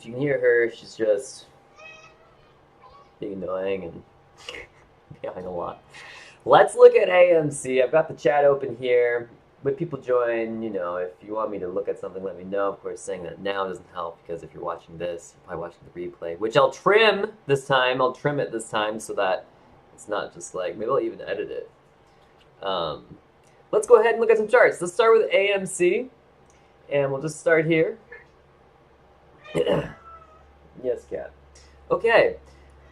If you can hear her, she's just being annoying and yelling a lot. Let's look at AMC. I've got the chat open here. When people join, if you want me to look at something, let me know. Of course, saying that now doesn't help because if you're watching this, you're probably watching the replay, which I'll trim this time. I'll trim it this time so that it's not just like, maybe I'll even edit it. Let's go ahead and look at some charts. Let's start with AMC, and we'll just start here. Yes, cat. Okay,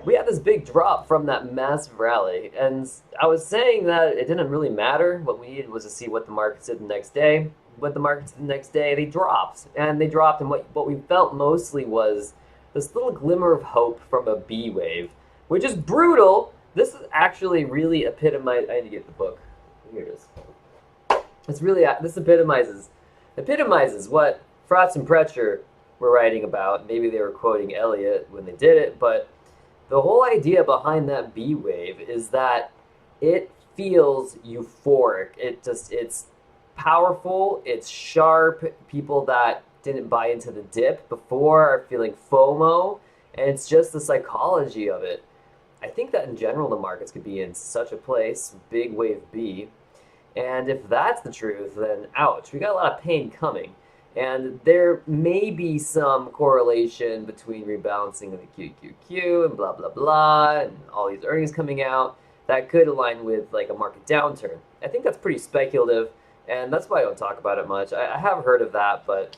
we had this big drop from that massive rally, and I was saying that it didn't really matter. What we needed was to see what the markets did the next day. What the markets did the next day, they dropped, and what we felt mostly was this little glimmer of hope from a B wave, which is brutal. This is actually really epitomized. I need to get the book. Here it is. It's really, this epitomizes what Frost and Pretcher were writing about. Maybe they were quoting Elliot when they did it, but the whole idea behind that B wave is that it feels euphoric. It's powerful, it's sharp. People that didn't buy into the dip before are feeling FOMO, and it's just the psychology of it. I think that in general the markets could be in such a place, big wave B, and if that's the truth, then ouch, we got a lot of pain coming. And there may be some correlation between rebalancing of the QQQ and blah, blah, blah, and all these earnings coming out that could align with like a market downturn. I think that's pretty speculative, and that's why I don't talk about it much. I have heard of that, but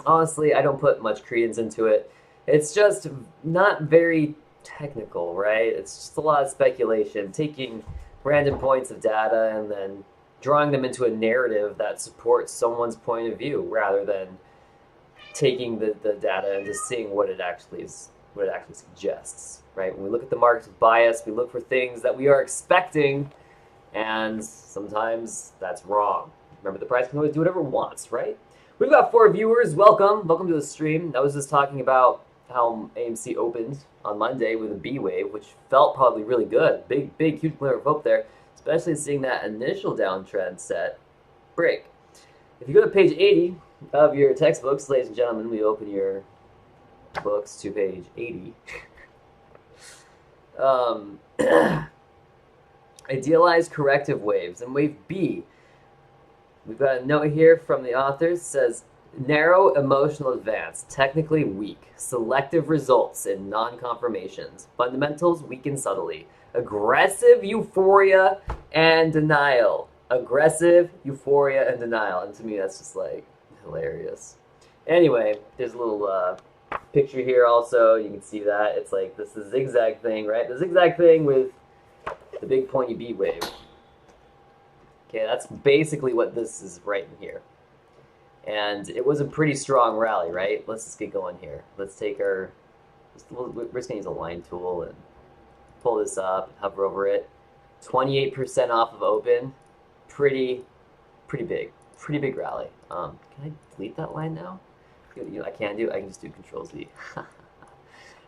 honestly, I don't put much credence into it. It's just not very technical, right? It's just a lot of speculation, taking random points of data and then drawing them into a narrative that supports someone's point of view rather than taking the data and just seeing what it actually suggests, right? When we look at the markets with bias, we look for things that we are expecting, and sometimes that's wrong. Remember, the price can always do whatever it wants, right? We've got 4 viewers. Welcome to the stream. I was just talking about how AMC opened on Monday with a B wave, which felt probably really good. Big, huge glimmer of hope there, especially seeing that initial downtrend set break. If you go to page 80 of your textbooks, ladies and gentlemen, we open your books to page 80. Idealized corrective waves. And wave B, we've got a note here from the authors, says, narrow emotional advance, technically weak, selective results in non-confirmations, fundamentals weaken subtly, aggressive euphoria and denial. Aggressive euphoria and denial. And to me, that's just like hilarious. Anyway, there's a little picture here also. You can see that. It's like this is zigzag thing, right? The zigzag thing with the big pointy B wave. Okay, that's basically what this is right in here. And it was a pretty strong rally, right? Let's just get going here. Let's take our, we're just gonna use a line tool and pull this up, hover over it. 28% off of open. Pretty big rally. Can I delete that line now? I can just do Control-Z.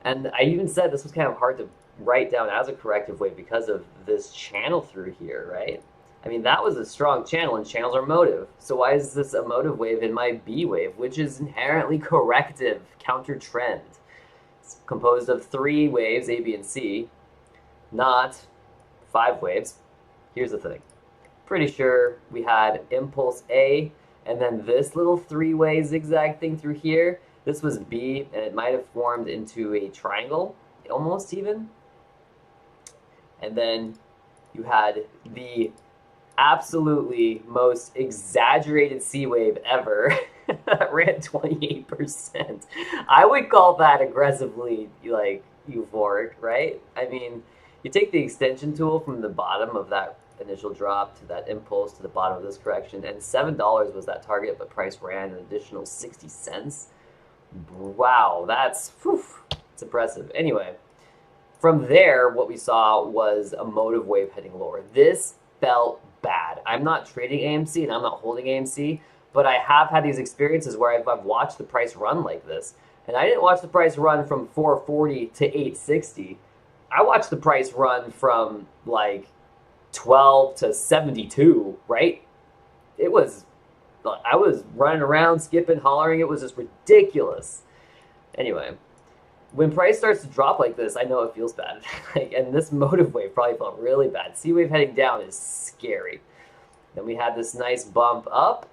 And I even said this was kind of hard to write down as a corrective wave because of this channel through here, right? I mean, that was a strong channel, and channels are motive. So why is this a motive wave in my B wave, which is inherently corrective, counter trend? It's composed of 3 waves, A, B, and C, not 5 waves. Here's the thing. Pretty sure we had impulse A, and then this little 3-way zigzag thing through here. This was B, and it might have formed into a triangle, almost even. And then you had the absolutely most exaggerated C wave ever that ran 28%. I would call that aggressively like euphoric, right? I mean, you take the extension tool from the bottom of that initial drop to that impulse to the bottom of this correction, and $7 was that target, but price ran an additional 60 cents. Wow, that's it's impressive. Anyway, from there, what we saw was a motive wave heading lower. This felt bad. I'm not trading AMC and I'm not holding AMC, but I have had these experiences where I've watched the price run like this. And I didn't watch the price run from 440 to 860. I watched the price run from like 12 to 72, right? I was running around, skipping, hollering. It was just ridiculous. Anyway, when price starts to drop like this, I know it feels bad. And this motive wave probably felt really bad. C wave heading down is scary. Then we had this nice bump up,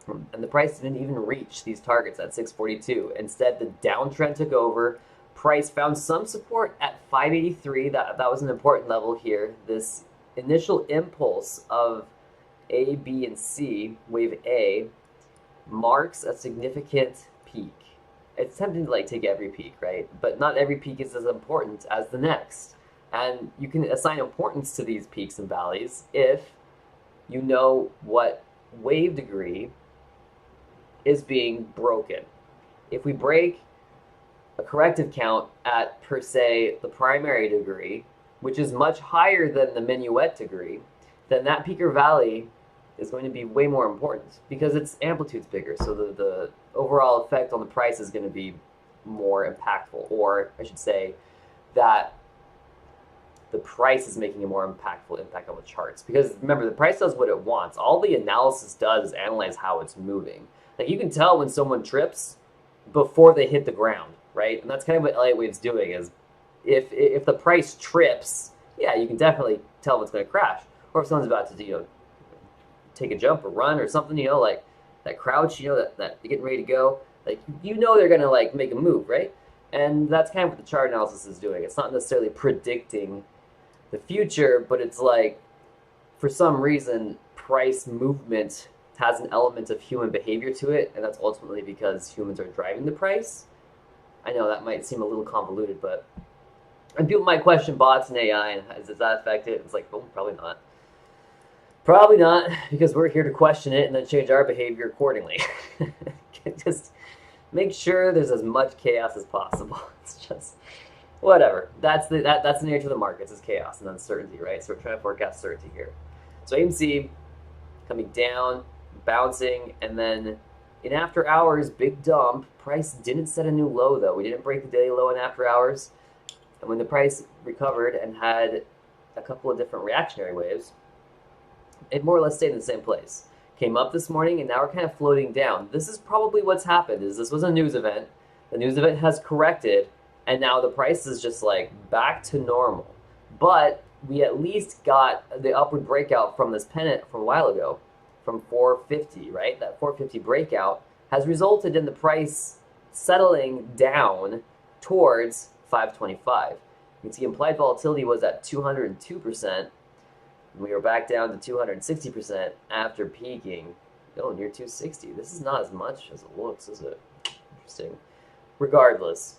and the price didn't even reach these targets at 642. Instead, the downtrend took over. Price found some support at 583. That was an important level here. This initial impulse of A, B, and C, wave A, marks a significant peak. It's tempting to like take every peak, right? But not every peak is as important as the next. And you can assign importance to these peaks and valleys if you know what wave degree is being broken. If we break a corrective count at, per se, the primary degree, which is much higher than the minuet degree, then that peak or valley is going to be way more important because its amplitude's bigger. So the overall effect on the price is going to be more impactful, or I should say that the price is making a more impactful impact on the charts. Because remember, the price does what it wants. All the analysis does is analyze how it's moving. Like you can tell when someone trips before they hit the ground, right? And that's kind of what Elliott Wave's doing is if the price trips, yeah, you can definitely tell what's going to crash. Or if someone's about to, take a jump or run or something, like that crouch, that they're getting ready to go, like, they're going to like make a move, right? And that's kind of what the chart analysis is doing. It's not necessarily predicting the future, but it's like, for some reason, price movement has an element of human behavior to it, and that's ultimately because humans are driving the price. I know that might seem a little convoluted, and people might question bots and AI, and does that affect it? It's like, well, probably not. Probably not, because we're here to question it and then change our behavior accordingly. Just make sure there's as much chaos as possible. It's just whatever. That's the nature of the markets, is chaos and uncertainty, right? So we're trying to forecast certainty here. So AMC coming down, bouncing, and then in after hours, big dump. Price didn't set a new low though. We didn't break the daily low in after hours. And when the price recovered and had a couple of different reactionary waves, it more or less stayed in the same place. Came up this morning, and now we're kind of floating down. This is probably what's happened, is this was a news event. The news event has corrected, and now the price is just like back to normal. But we at least got the upward breakout from this pennant from a while ago, from 450, right? That 450 breakout has resulted in the price settling down towards 525. You can see implied volatility was at 202%. We were back down to 260% after peaking. Oh, near 260. This is not as much as it looks, is it? Interesting. Regardless,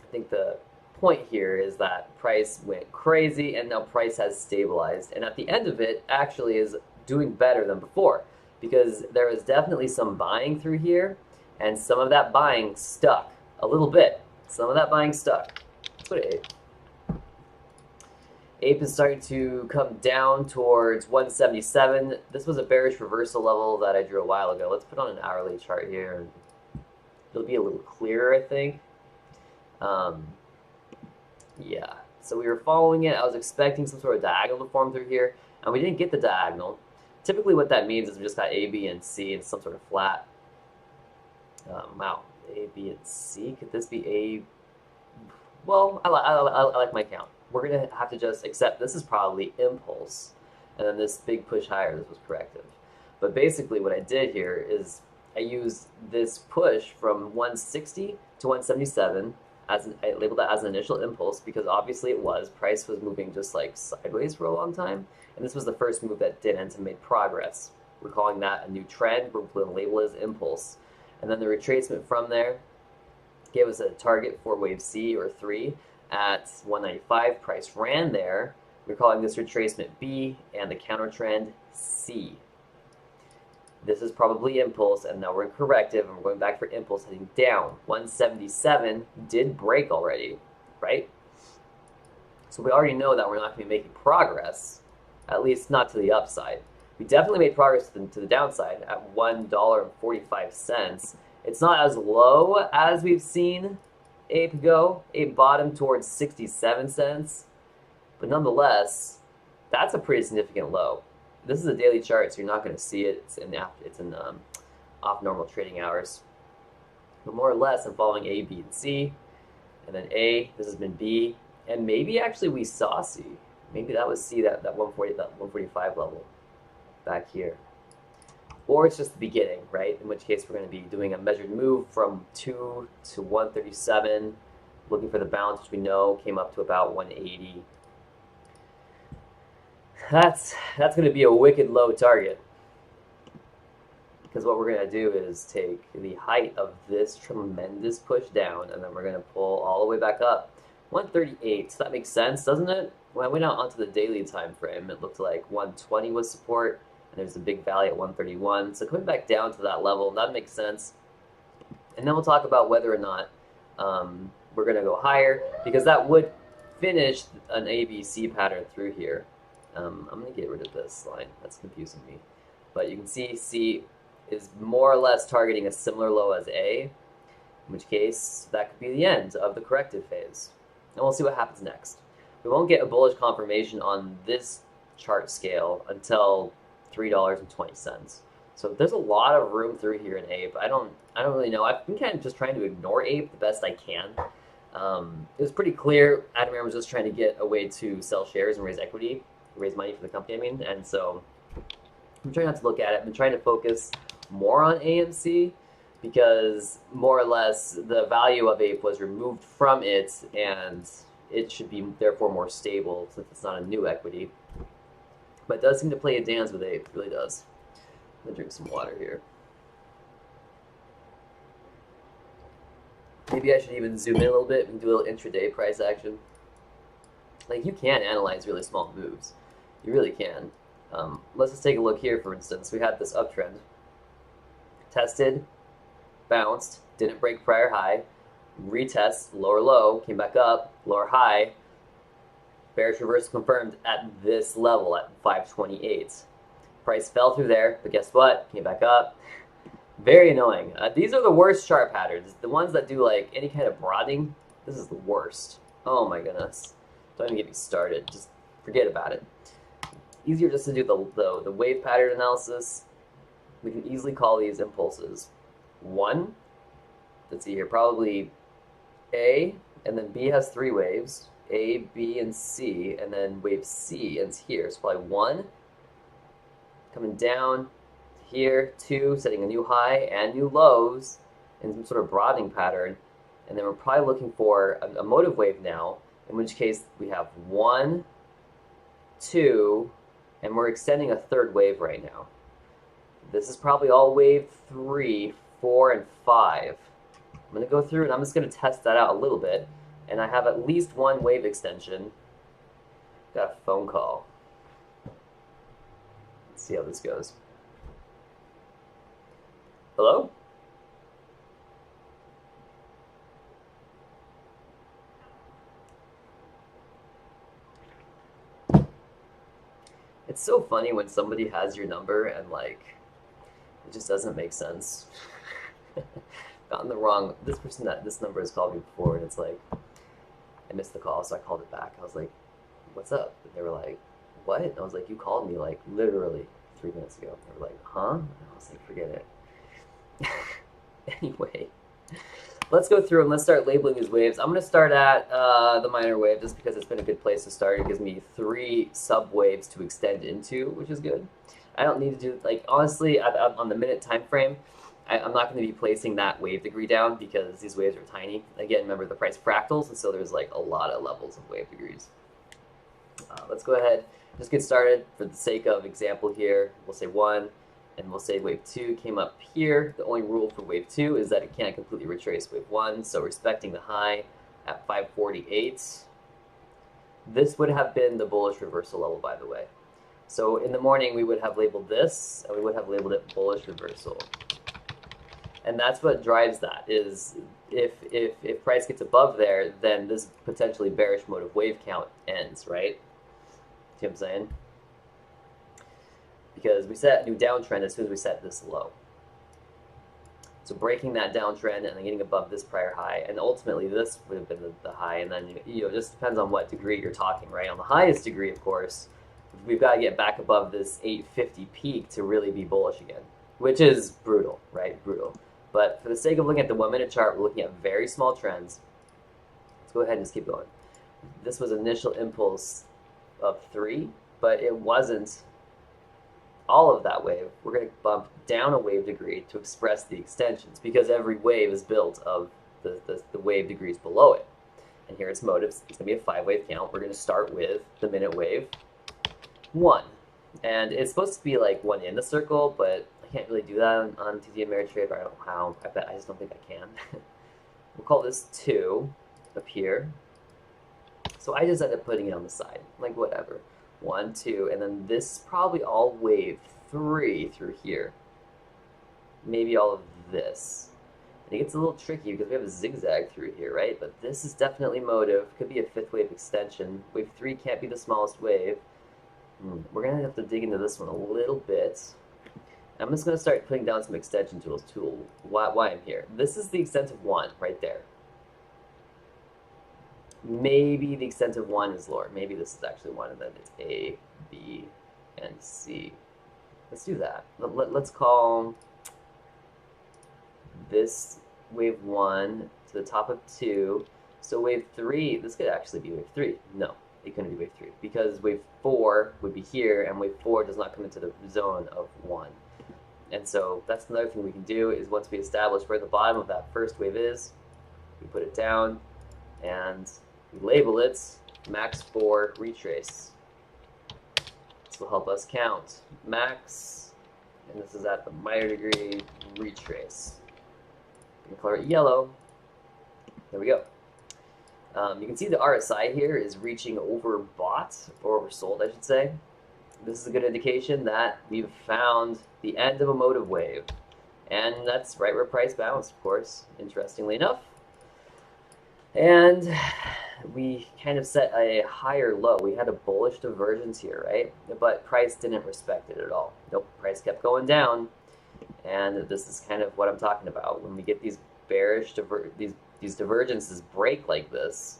I think the point here is that price went crazy and now price has stabilized. And at the end of it, actually is doing better than before because there was definitely some buying through here and some of that buying stuck a little bit. Some of that buying stuck. Let's go to APE. APE is starting to come down towards 177. This was a bearish reversal level that I drew a while ago. Let's put on an hourly chart here. It'll be a little clearer, I think. Yeah, so we were following it. I was expecting some sort of diagonal to form through here, and we didn't get the diagonal. Typically what that means is we just got A, B, and C and some sort of flat. Wow, A, B, and C. Could this be A? Well, I like my count. We're going to have to just accept this is probably impulse, and then this big push higher, this was corrective. But basically what I did here is I used this push from 160 to 177, I labeled that as an initial impulse because obviously it was. Price was moving just like sideways for a long time, and this was the first move that didn't and made progress. We're calling that a new trend. We're going to label it as impulse. And then the retracement from there gave us a target for wave C or 3 at 195. Price ran there. We're calling this retracement B and the counter trend C. This is probably impulse, and now we're in corrective, and we're going back for impulse heading down. 177 did break already, right? So we already know that we're not going to be making progress, at least not to the upside. We definitely made progress to the downside at $1.45. It's not as low as we've seen APE go. APE bottomed towards 67 cents, but nonetheless, that's a pretty significant low. This is a daily chart, so you're not going to see it. It's in off normal trading hours. But more or less, I'm following A, B, and C. And then A, this has been B. And maybe actually we saw C. Maybe that was C, that 140, that 145 level back here. Or it's just the beginning, right? In which case we're going to be doing a measured move from 2 to 137, looking for the bounce, which we know came up to about 180. That's going to be a wicked low target. Because what we're going to do is take the height of this tremendous push down, and then we're going to pull all the way back up. 138, so that makes sense, doesn't it? When I went out onto the daily time frame, it looked like 120 was support, and there's a big valley at 131. So coming back down to that level, that makes sense. And then we'll talk about whether or not we're going to go higher, because that would finish an ABC pattern through here. I'm going to get rid of this line. That's confusing me. But you can see C is more or less targeting a similar low as A, in which case that could be the end of the corrective phase. And we'll see what happens next. We won't get a bullish confirmation on this chart scale until $3.20. So there's a lot of room through here in APE. I don't really know. I've been kind of just trying to ignore APE the best I can. It was pretty clear Admiral was just trying to get a way to sell shares and raise equity, raise money for the company, I mean. And so I'm trying not to look at it. I've been trying to focus more on AMC because more or less the value of APE was removed from it, and it should be therefore more stable since it's not a new equity. But it does seem to play a dance with APE, it really does. I'm gonna drink some water here. Maybe I should even zoom in a little bit and do a little intraday price action. Like, you can analyze really small moves. You really can. Let's just take a look here, for instance. We had this uptrend. Tested, bounced, didn't break prior high, retest, lower low, came back up, lower high, bearish reversal confirmed at this level at 528. Price fell through there, but guess what? Came back up. Very annoying. These are the worst chart patterns. The ones that do like any kind of broadening, this is the worst. Oh my goodness. Don't even get me started. Just forget about it. Easier just to do the wave pattern analysis. We can easily call these impulses. One, let's see here, probably A, and then B has 3 waves. A, B, and C, and then wave C ends here. So probably 1, coming down here, 2, setting a new high and new lows in some sort of broadening pattern. And then we're probably looking for a motive wave now, in which case we have 1, 2, and we're extending a 3rd wave right now. This is probably all wave 3, 4, and 5. I'm going to go through and I'm just going to test that out a little bit. And I have at least 1 wave extension. Got a phone call. Let's see how this goes. Hello? It's so funny when somebody has your number and like it just doesn't make sense. Gotten the wrong. This person that this number has called me before, and it's like I missed the call, so I called it back. I was like, "What's up?" And they were like, "What?" And I was like, "You called me like literally 3 minutes ago." And they were like, "Huh?" And I was like, "Forget it." Anyway, let's go through and let's start labeling these waves. I'm going to start at the minor wave just because it's been a good place to start. It gives me 3 sub waves to extend into, which is good. I don't need to do, like, honestly, on the minute time frame, I'm not going to be placing that wave degree down because these waves are tiny. Again, remember the price fractals, and so there's like a lot of levels of wave degrees. Let's go ahead, just get started. For the sake of example here, we'll say 1, and we'll say wave 2 came up here. The only rule for wave 2 is that it can't completely retrace wave 1, so respecting the high at 548. This would have been the bullish reversal level, by the way. So in the morning, we would have labeled this, and we would have labeled it bullish reversal. And that's what drives that, is if price gets above there, then this potentially bearish motive wave count ends, right? See what I'm saying? Because we set a new downtrend as soon as we set this low. So breaking that downtrend and then getting above this prior high, and ultimately this would have been the high, and then it just depends on what degree you're talking, right? On the highest degree, of course, we've got to get back above this 850 peak to really be bullish again, which is brutal, right? Brutal. But for the sake of looking at the 1 minute chart, we're looking at very small trends. Let's go ahead and just keep going. This was initial impulse of 3, but it wasn't all of that wave. We're going to bump down a wave degree to express the extensions, because every wave is built of the wave degrees below it. And here it's motive. It's going to be a 5-wave count. We're going to start with the minute wave 1. And it's supposed to be like 1 in the circle, but I can't really do that on TD Ameritrade. I don't know how. I just don't think I can. We'll call this 2 up here. So I just end up putting it on the side, like whatever. 1, 2, and then this is probably all wave 3 through here. Maybe all of this. And it gets a little tricky because we have a zigzag through here, right? But this is definitely motive. Could be a 5th wave extension. Wave 3 can't be the smallest wave. We're going to have to dig into this one a little bit. I'm just going to start putting down some extension tools. Why I'm here. This is the extent of 1 right there. Maybe the extent of 1 is lower. Maybe this is actually 1, and then it's A, B, and C. Let's do that. Let's call this wave 1 to the top of 2. So wave 3, this could actually be wave 3. No, it couldn't be wave 3, because wave 4 would be here, and wave 4 does not come into the zone of 1. And so that's another thing we can do, is once we establish where the bottom of that first wave is, we put it down, and we label it max 4 retrace. This will help us count max, and this is at the minor degree retrace. You can color it yellow. There we go. You can see the RSI here is reaching overbought, or oversold, I should say. This is a good indication that we've found the end of a motive wave. And that's right where price bounced, of course, interestingly enough. And we kind of set a higher low. We had a bullish divergence here, right? But price didn't respect it at all. Nope, price kept going down. And this is kind of what I'm talking about. When we get these bearish, these divergences break like this,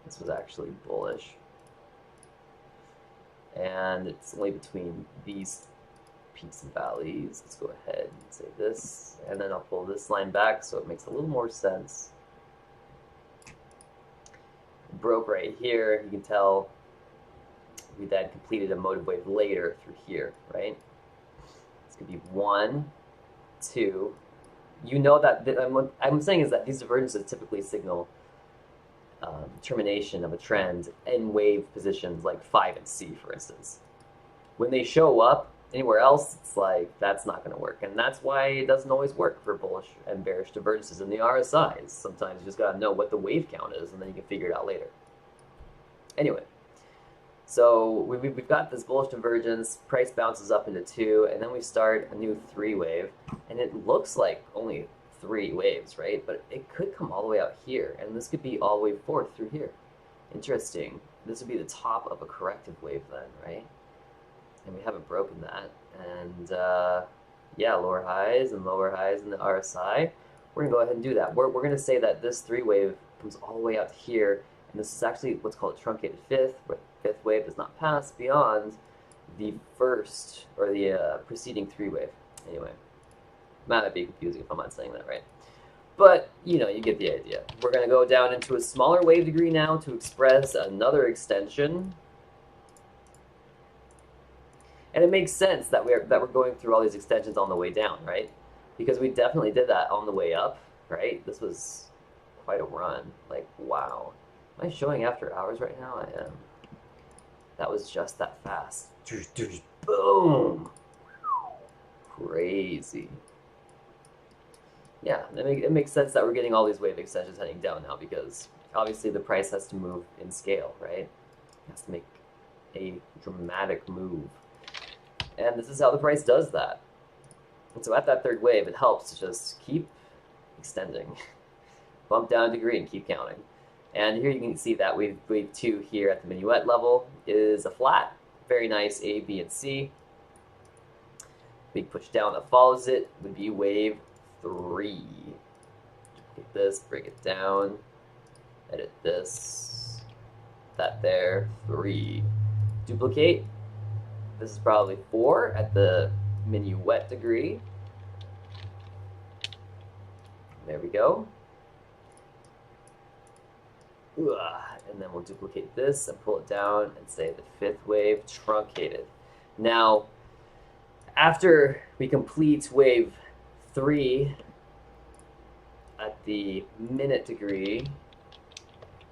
this was actually bullish. And it's only between these peaks and valleys. Let's go ahead and say this. And then I'll pull this line back so it makes a little more sense. Broke right here. You can tell we then completed a motive wave later through here, right? This could be 1, 2. You know that what I'm saying is that these divergences typically signal termination of a trend in wave positions like 5 and C, for instance. When they show up anywhere else, it's like that's not going to work, and that's why it doesn't always work for bullish and bearish divergences in the RSIs. Sometimes you just got to know what the wave count is, and then you can figure it out later. Anyway, so we've got this bullish divergence, price bounces up into 2, and then we start a new 3 wave, and it looks like only 3 waves, right? But it could come all the way out here, and this could be all wave 4 through here. Interesting. This would be the top of a corrective wave then, right? And we haven't broken that. And yeah, lower highs and lower highs in the RSI. We're going to go ahead and do that. We're going to say that this 3 wave comes all the way out here, and this is actually what's called a truncated 5th, where the 5th wave does not pass beyond the first or the preceding 3 wave. Anyway, might be confusing if I'm not saying that right. But, you know, you get the idea. We're going to go down into a smaller wave degree now to express another extension. And it makes sense that we're going through all these extensions on the way down, right? Because we definitely did that on the way up, right? This was quite a run. Like, wow. Am I showing after hours right now? I am. That was just that fast. Boom! Crazy. Yeah, it makes sense that we're getting all these wave extensions heading down now, because obviously the price has to move in scale, right? It has to make a dramatic move. And this is how the price does that. And so at that 3rd wave, it helps to just keep extending. Bump down a degree and keep counting. And here you can see that wave 2 here at the minuet level is a flat. Very nice A, B, and C. Big push down that follows it would be wave 3. Duplicate this, break it down, edit this, that there, 3. Duplicate. This is probably 4 at the minuet degree. There we go. And then we'll duplicate this and pull it down and say the fifth wave truncated. Now, after we complete wave 3 at the minute degree,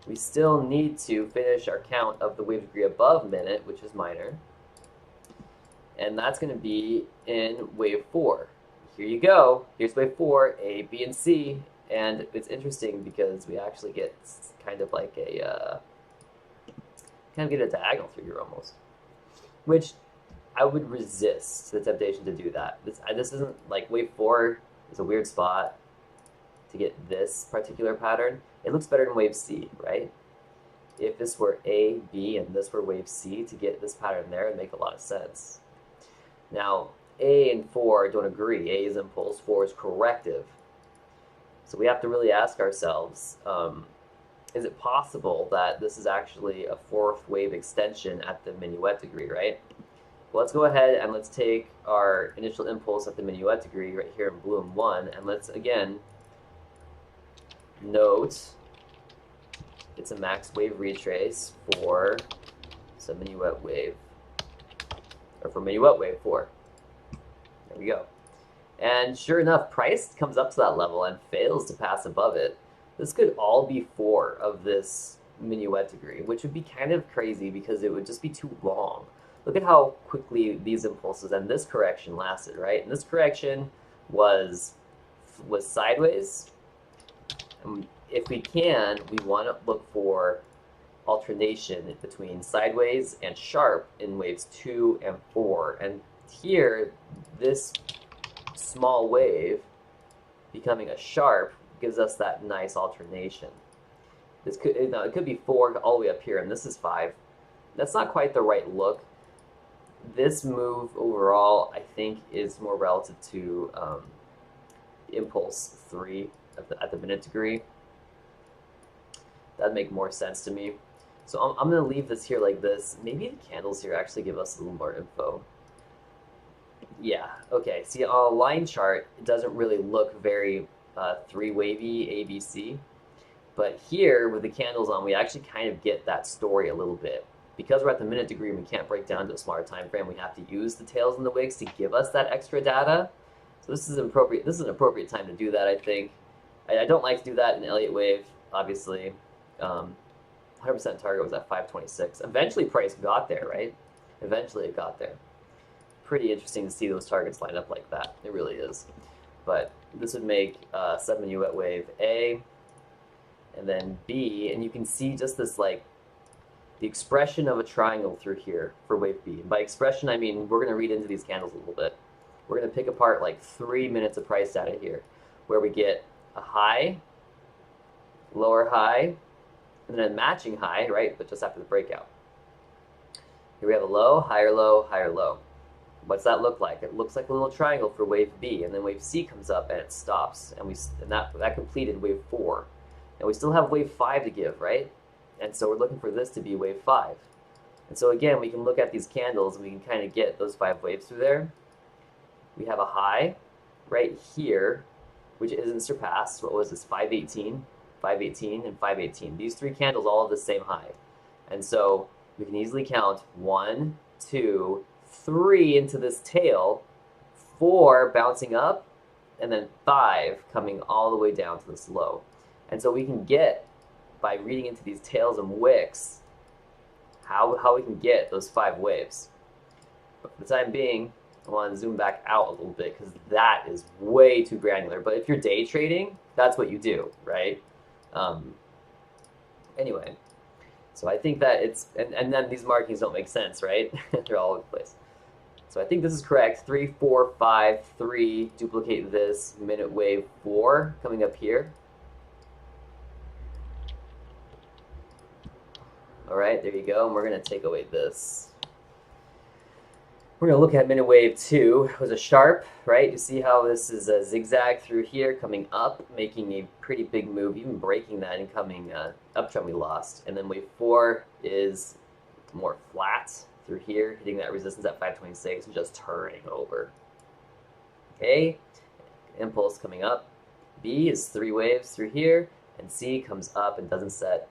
we still need to finish our count of the wave degree above minute, which is minor. And that's going to be in wave 4. Here you go. Here's wave 4, A, B, and C. And it's interesting because we actually get kind of like a diagonal through here almost, which I would resist the temptation to do that. This isn't like wave 4 is a weird spot to get this particular pattern. It looks better in wave C, right? If this were A, B, and this were wave C, to get this pattern there, it'd make a lot of sense. Now, A and 4 don't agree. A is impulse, 4 is corrective. So we have to really ask ourselves, is it possible that this is actually a fourth wave extension at the minuet degree, right? Well, let's go ahead and let's take our initial impulse at the minuet degree right here in blue and 1, and let's again note it's a max wave retrace for some minuet wave, or for minuet wave 4. There we go. And sure enough, price comes up to that level and fails to pass above it. This could all be 4 of this minuet degree, which would be kind of crazy because it would just be too long. Look at how quickly these impulses and this correction lasted, right? And this correction was sideways. And if we can, we want to look for alternation between sideways and sharp in waves 2 and 4. And here, this small wave becoming a sharp gives us that nice alternation. This could, it could be 4 all the way up here, and this is 5. That's not quite the right look. This move overall, I think, is more relative to impulse 3 at the minute degree. That'd make more sense to me. So I'm going to leave this here like this. Maybe the candles here actually give us a little more info. Yeah, okay. See, on a line chart, it doesn't really look very 3-wavy ABC. But here, with the candles on, we actually kind of get that story a little bit. Because we're at the minute degree and we can't break down to a smaller time frame, we have to use the tails and the wicks to give us that extra data. So this is appropriate. This is an appropriate time to do that, I think. I don't like to do that in Elliott wave, obviously. 100% target was at 526. Eventually, price got there, right? Eventually, it got there. Pretty interesting to see those targets line up like that. It really is. But this would make 7 minuet wave A, and then B, and you can see just this like the expression of a triangle through here for wave B. And by expression, I mean we're going to read into these candles a little bit. We're going to pick apart like 3 minutes of price data here, where we get a high, lower high, and then a matching high, right? But just after the breakout. Here we have a low, higher low, higher low. What's that look like? It looks like a little triangle for wave B, and then wave C comes up and it stops, and that completed wave 4. And we still have wave 5 to give, right? And so we're looking for this to be wave 5. And so again, we can look at these candles and we can kind of get those 5 waves through there. We have a high right here, which isn't surpassed. What was this? 518, 518, and 518. These 3 candles all have the same high. And so we can easily count 1, 2, 3 into this tail, 4 bouncing up, and then 5 coming all the way down to this low. And so we can get, by reading into these tails and wicks, how we can get those 5 waves. But for the time being, I want to zoom back out a little bit because that is way too granular. But if you're day trading, that's what you do, right? Anyway, so I think that it's, and then these markings don't make sense, right? They're all over the place. So I think this is correct. 3, 4, 5, 3, duplicate this, minute wave 4 coming up here. All right, there you go. And we're going to take away this. We're going to look at minute wave 2. It was a sharp, right? You see how this is a zigzag through here, coming up, making a pretty big move, even breaking that incoming uptrend we lost. And then wave 4 is more flat through here, hitting that resistance at 526 and just turning over. Okay, impulse coming up. B is 3 waves through here, and C comes up and doesn't set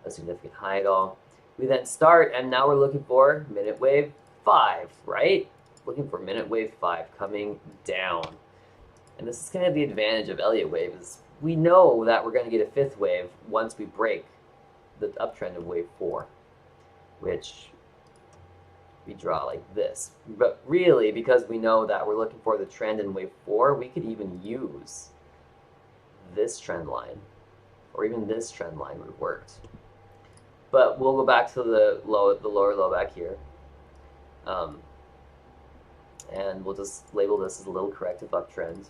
a significant high at all. We then start, and now we're looking for minute wave 5, right? Looking for minute wave 5 coming down. And this is kind of the advantage of Elliott wave, is we know that we're going to get a 5th wave once we break the uptrend of wave 4, which we draw like this. But really, because we know that we're looking for the trend in wave 4, we could even use this trend line, or even this trend line would have worked. But we'll go back to the lower low back here. And we'll just label this as a little corrective uptrend.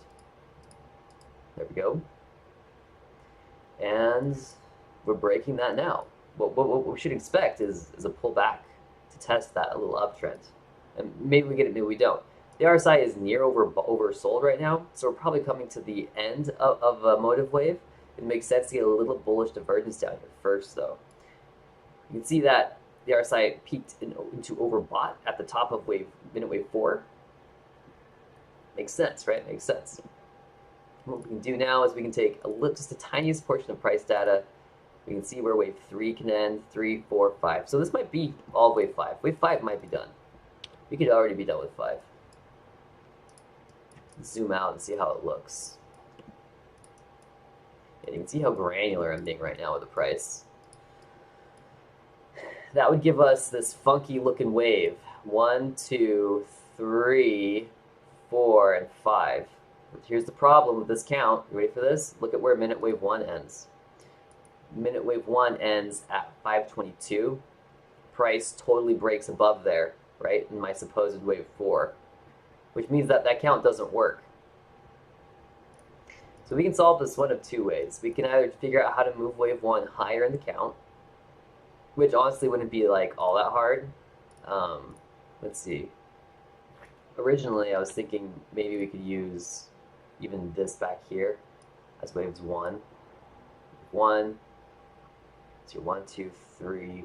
There we go. And we're breaking that now. What we should expect is a pullback to test that little uptrend. And maybe we get it, maybe we don't. The RSI is near oversold right now, so we're probably coming to the end of a motive wave. It makes sense to get a little bullish divergence down here first, though. You can see that the RSI peaked into overbought at the top of minute wave 4. Makes sense, right? Makes sense. What we can do now is we can take just the tiniest portion of price data. We can see where wave 3 can end, 3, 4, 5. So this might be all wave 5. Wave 5 might be done. We could already be done with 5. Zoom out and see how it looks. And you can see how granular I'm being right now with the price. That would give us this funky looking wave. 1, 2, 3, 4, and 5. But here's the problem with this count. You ready for this? Look at where minute wave 1 ends. Minute wave 1 ends at 522. Price totally breaks above there, right, in my supposed wave 4, which means that that count doesn't work. So we can solve this one of 2 ways. We can either figure out how to move wave 1 higher in the count, which honestly wouldn't be like all that hard. Let's see. Originally, I was thinking maybe we could use even this back here as waves 1. 1, 2, 1, 2, 3,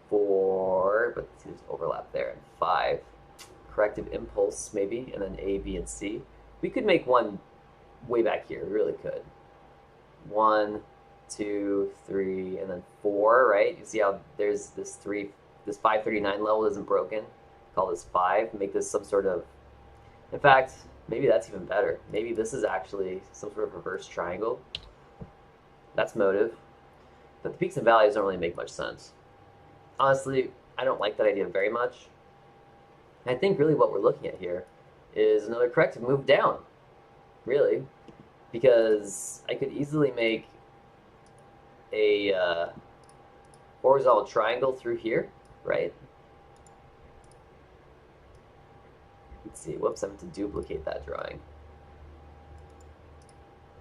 4, but there's overlap there, and 5. Corrective impulse, maybe, and then A, B, and C. We could make one way back here, we really could. 1, 2, 3, and then 4, right? You see how there's this 539 level isn't broken. Call this 5, make this some sort of, in fact, maybe that's even better. Maybe this is actually some sort of reverse triangle. That's motive. But the peaks and valleys don't really make much sense. Honestly, I don't like that idea very much. I think really what we're looking at here is another corrective move down, really, because I could easily make a horizontal triangle through here, right? Let's see, whoops, I meant to duplicate that drawing.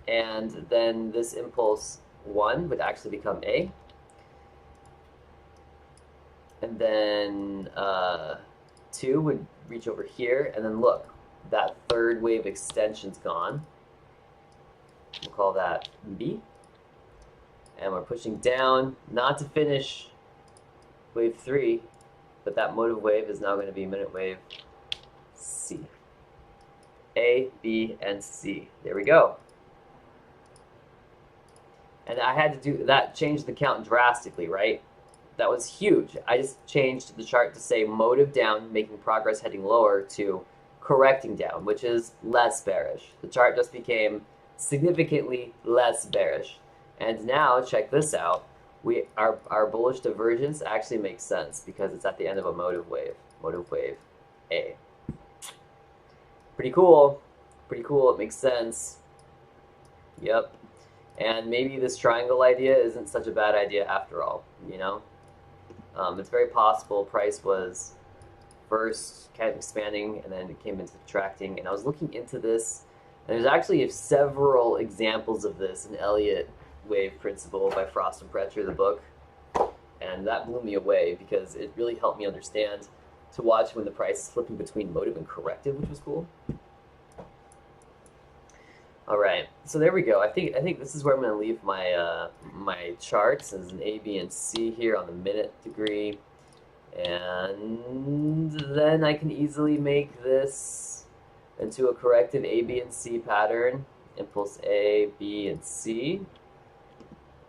And then this impulse 1 would actually become A. And then 2 would reach over here, and then look, that 3rd wave extension's gone. We'll call that B. And we're pushing down, not to finish wave 3, but that motive wave is now going to be minute wave C. A, B, and C. There we go. And I had to do that, changed the count drastically, right? That was huge. I just changed the chart to say motive down, making progress heading lower, to correcting down, which is less bearish. The chart just became significantly less bearish. And now, check this out. Our bullish divergence actually makes sense because it's at the end of a motive wave A. Pretty cool. Pretty cool. It makes sense. Yep. And maybe this triangle idea isn't such a bad idea after all, you know? It's very possible price was first kind of expanding and then it came into contracting. And I was looking into this, and there's actually several examples of this in Elliott Wave Principle by Frost and Pretcher, the book. And that blew me away because it really helped me understand to watch when the price is flipping between motive and corrective, which was cool. All right, so there we go. I think this is where I'm going to leave my my charts as an A, B, and C here on the minute degree, and then I can easily make this into a corrective A, B, and C pattern Impulse A, B, and C.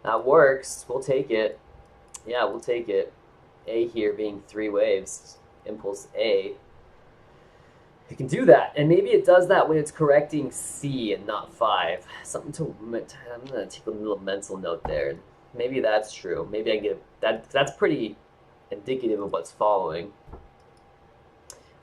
That works. We'll take it. Yeah, we'll take it. A here being 3 waves. Impulse A. You can do that, and maybe it does that when it's correcting C and not 5. Something to. I'm gonna take a little mental note there. Maybe that's true. Maybe I can get that. That's pretty indicative of what's following.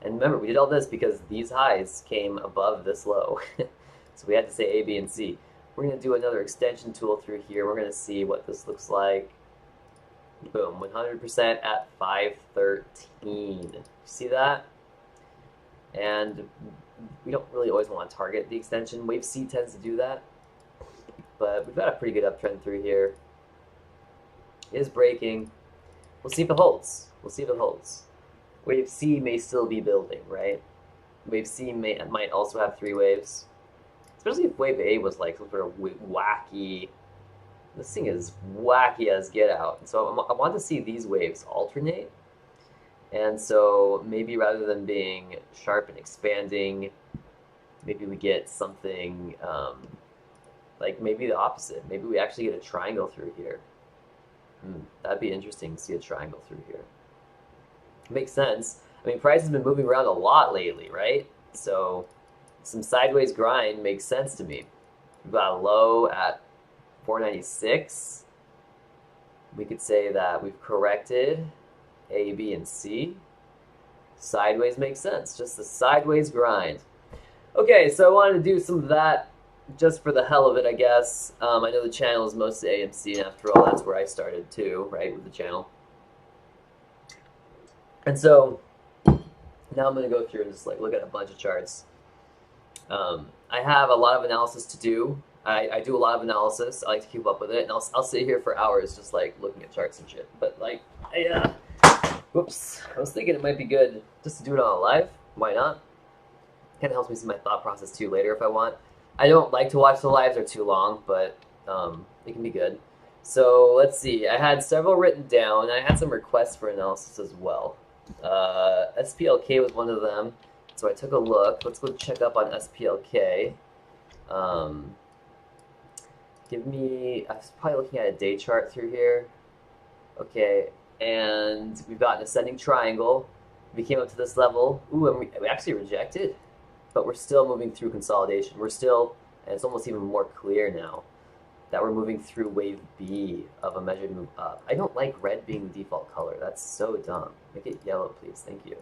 And remember, we did all this because these highs came above this low, so we had to say A, B, and C. We're gonna do another extension tool through here. We're gonna see what this looks like. Boom, 100% at 513. See that? And we don't really always want to target the extension. Wave C tends to do that, but we've got a pretty good uptrend through here. It is breaking. We'll see if it holds. We'll see if it holds. Wave C may still be building, right? Wave C might also have 3 waves, especially if wave A was like some sort of wacky. This thing is wacky as get out. So I want to see these waves alternate. And so maybe rather than being sharp and expanding, maybe we get something like maybe the opposite. Maybe we actually get a triangle through here. That'd be interesting to see a triangle through here. Makes sense. I mean, price has been moving around a lot lately, right? So some sideways grind makes sense to me. We've got a low at 496. We could say that we've corrected A, B, and C. Sideways makes sense. Just the sideways grind. Okay, so I wanted to do some of that just for the hell of it, I guess. I know the channel is mostly AMC, and after all, that's where I started too, right, with the channel. And so now I'm going to go through and just like look at a bunch of charts. I have a lot of analysis to do. I do a lot of analysis. I like to keep up with it, and I'll sit here for hours just like looking at charts and shit. But like, whoops, I was thinking it might be good just to do it on a live. Why not? Kind of helps me see my thought process too later if I want. I don't like to watch the lives; they're too long, but it can be good. So let's see. I had several written down. I had some requests for analysis as well. SPLK was one of them, so I took a look. Let's go check up on SPLK. I was probably looking at a day chart through here. Okay, and we've got an ascending triangle. We came up to this level. Ooh, and we actually rejected, but we're still moving through consolidation. We're still, and it's almost even more clear now that we're moving through wave B of a measured move up. I don't like red being the default color. That's so dumb. Make it yellow, please. Thank you.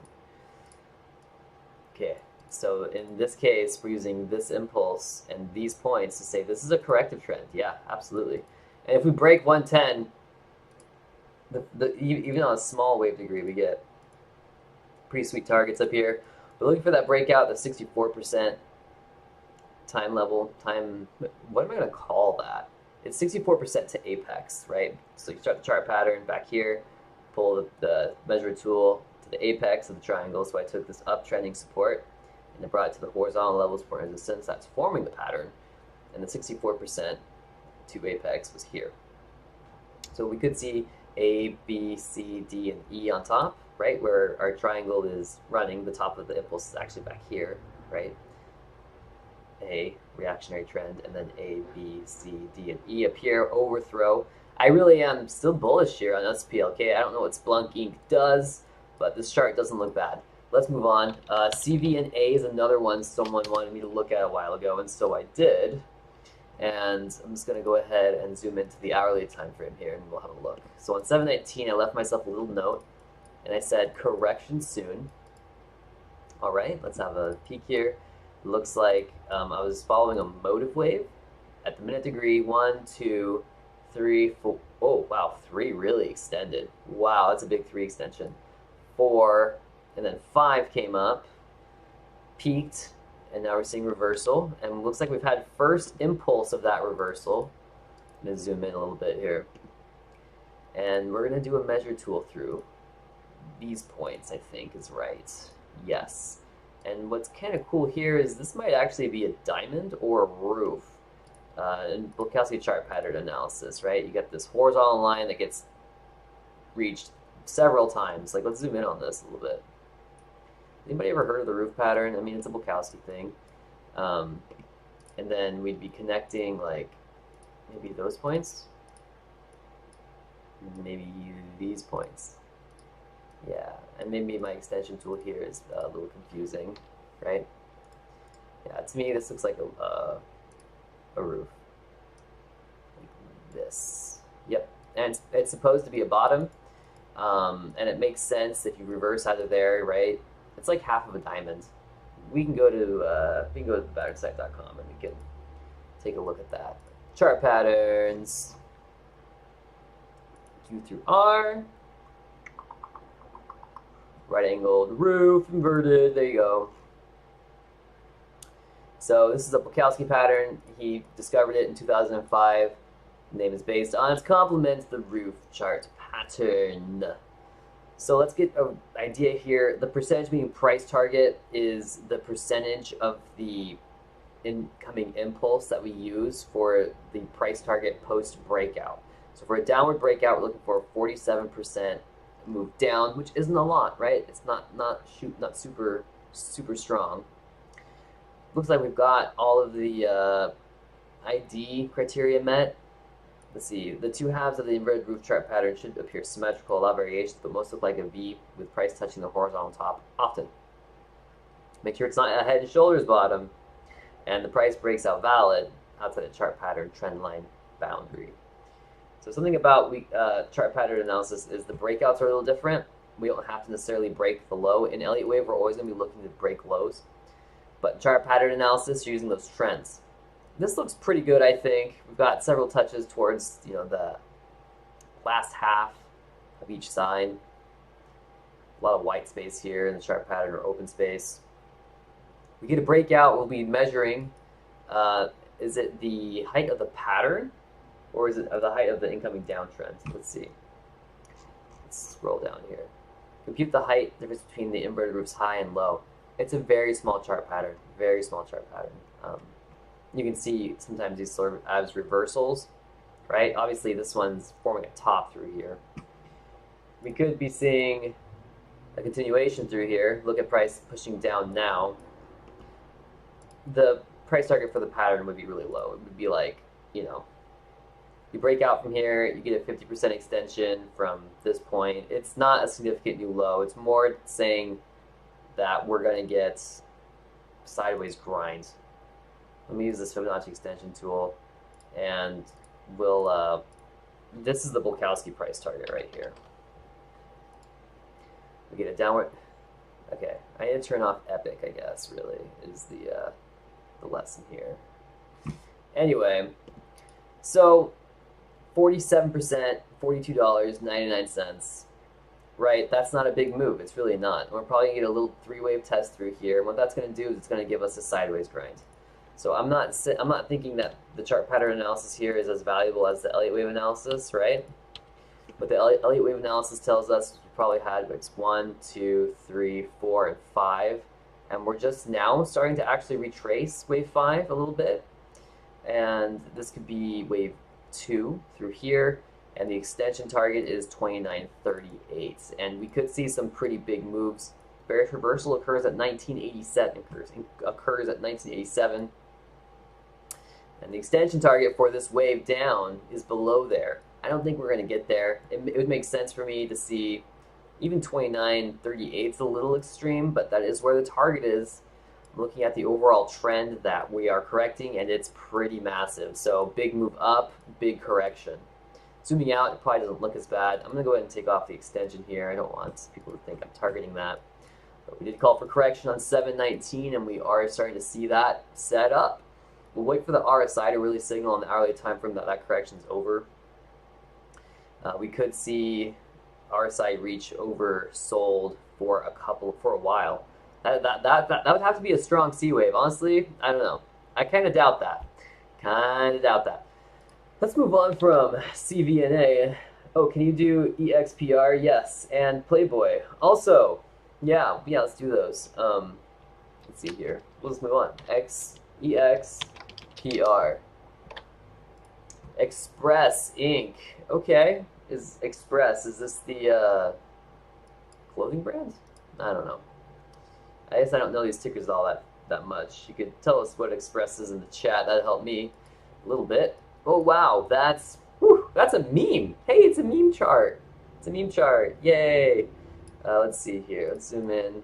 Okay, so in this case, we're using this impulse and these points to say this is a corrective trend. Yeah, absolutely. And if we break 110, even on a small wave degree, we get pretty sweet targets up here. We're looking for that breakout, the 64% time level. What am I going to call that? It's 64% to apex, right? So you start the chart pattern back here, pull the measure tool to the apex of the triangle. So I took this uptrending support and I brought it to the horizontal levels for resistance. That's forming the pattern. And the 64% to apex was here. So we could see A, B, C, D, and E on top, right? Where our triangle is running. The top of the impulse is actually back here, right? A reactionary trend, and then A, B, C, D, and E up here, overthrow. I really am still bullish here on SPLK. I don't know what Splunk Inc. does, but this chart doesn't look bad. Let's move on. CV and A is another one someone wanted me to look at a while ago, and so I did. And I'm just going to go ahead and zoom into the hourly time frame here, and we'll have a look. So on 7/19, I left myself a little note, and I said correction soon. All right, let's have a peek here. It looks like I was following a motive wave at the minute degree. 1, 2, 3, 4. Oh, wow, 3 really extended. Wow, that's a big 3 extension. 4, and then 5 came up, peaked, and now we're seeing reversal. And it looks like we've had first impulse of that reversal. I'm going to zoom in a little bit here. And we're going to do a measure tool through these points, I think is right. Yes. And what's kind of cool here is this might actually be a diamond or a roof in Bukowski chart pattern analysis, right? You get this horizontal line that gets reached several times. Like, let's zoom in on this a little bit. Anybody ever heard of the roof pattern? I mean, it's a Bukowski thing. and then we'd be connecting like maybe those points, maybe these points. Yeah, and maybe my extension tool here is a little confusing, right? Yeah, to me this looks like a roof, like this. Yep, and it's supposed to be a bottom, and it makes sense if you reverse out of there, right? It's like half of a diamond. We can go to thebatteredsite.com and we can take a look at that. Chart patterns, Q through R, right angled roof, inverted, there you go. So this is a Bukowski pattern. He discovered it in 2005. The name is based on its complement, the roof chart pattern. So let's get an idea here. The percentage mean price target is the percentage of the incoming impulse that we use for the price target post breakout. So for a downward breakout, we're looking for a 47% move down, which isn't a lot, right? It's not super strong. Looks like we've got all of the ID criteria met. Let's see, the two halves of the inverted roof chart pattern should appear symmetrical, allow variations, but most look like a V with price touching the horizontal top often. Make sure it's not a head and shoulders bottom, and the price breaks out valid outside the chart pattern trend line boundary. So something about chart pattern analysis is the breakouts are a little different. We don't have to necessarily break the low. In Elliott Wave, we're always going to be looking to break lows. But chart pattern analysis, you're using those trends. This looks pretty good, I think. We've got several touches towards, the last half of each side. A lot of white space here in the chart pattern or open space. We get a breakout, we'll be measuring, is it the height of the pattern or is it the height of the incoming downtrend? Let's see. Let's scroll down here. Compute the height difference between the inverted roof's high and low. It's a very small chart pattern, very small chart pattern. You can see sometimes these sort of as reversals, right? Obviously this one's forming a top through here. We could be seeing a continuation through here. Look at price pushing down now. The price target for the pattern would be really low. It would be like, you break out from here, you get a 50% extension from this point. It's not a significant new low. It's more saying that we're going to get sideways grind. Let me use this Fibonacci extension tool, and we'll, this is the Bukowski price target right here. We get a downward, okay, I need to turn off Epic, I guess, really, is the lesson here. Anyway, so 47%, $42.99, right? That's not a big move, it's really not. We're probably going to get a little three-wave test through here, and what that's going to do is it's going to give us a sideways grind. So I'm not thinking that the chart pattern analysis here is as valuable as the Elliott wave analysis, right? But the Elliott wave analysis tells us we probably had 1, 2, 3, 4, and 5, and we're just now starting to actually retrace wave 5 a little bit, and this could be wave 2 through here, and the extension target is 29.38, and we could see some pretty big moves. Bearish reversal occurs at 1987. And the extension target for this wave down is below there. I don't think we're going to get there. It would make sense for me to see even 29.38 is a little extreme, but that is where the target is. I'm looking at the overall trend that we are correcting, and it's pretty massive. So big move up, big correction. Zooming out, it probably doesn't look as bad. I'm going to go ahead and take off the extension here. I don't want people to think I'm targeting that. But we did call for correction on 719, and we are starting to see that set up. We'll wait for the RSI to really signal on the hourly time frame that that correction is over. We could see RSI reach oversold for a while. That would have to be a strong C wave. Honestly, I don't know. I kind of doubt that. Let's move on from CVNA. Oh, can you do EXPR? Yes, and Playboy. Also, yeah, let's do those. Let's see here. We'll just move on. EXPR. Express Inc. Okay. Is Express, is this the clothing brand? I don't know. I guess I don't know these tickers all that that much. You could tell us what it expresses in the chat. That'd help me a little bit. Oh wow, that's a meme. Hey, it's a meme chart. It's a meme chart. Yay. Let's see here. Let's zoom in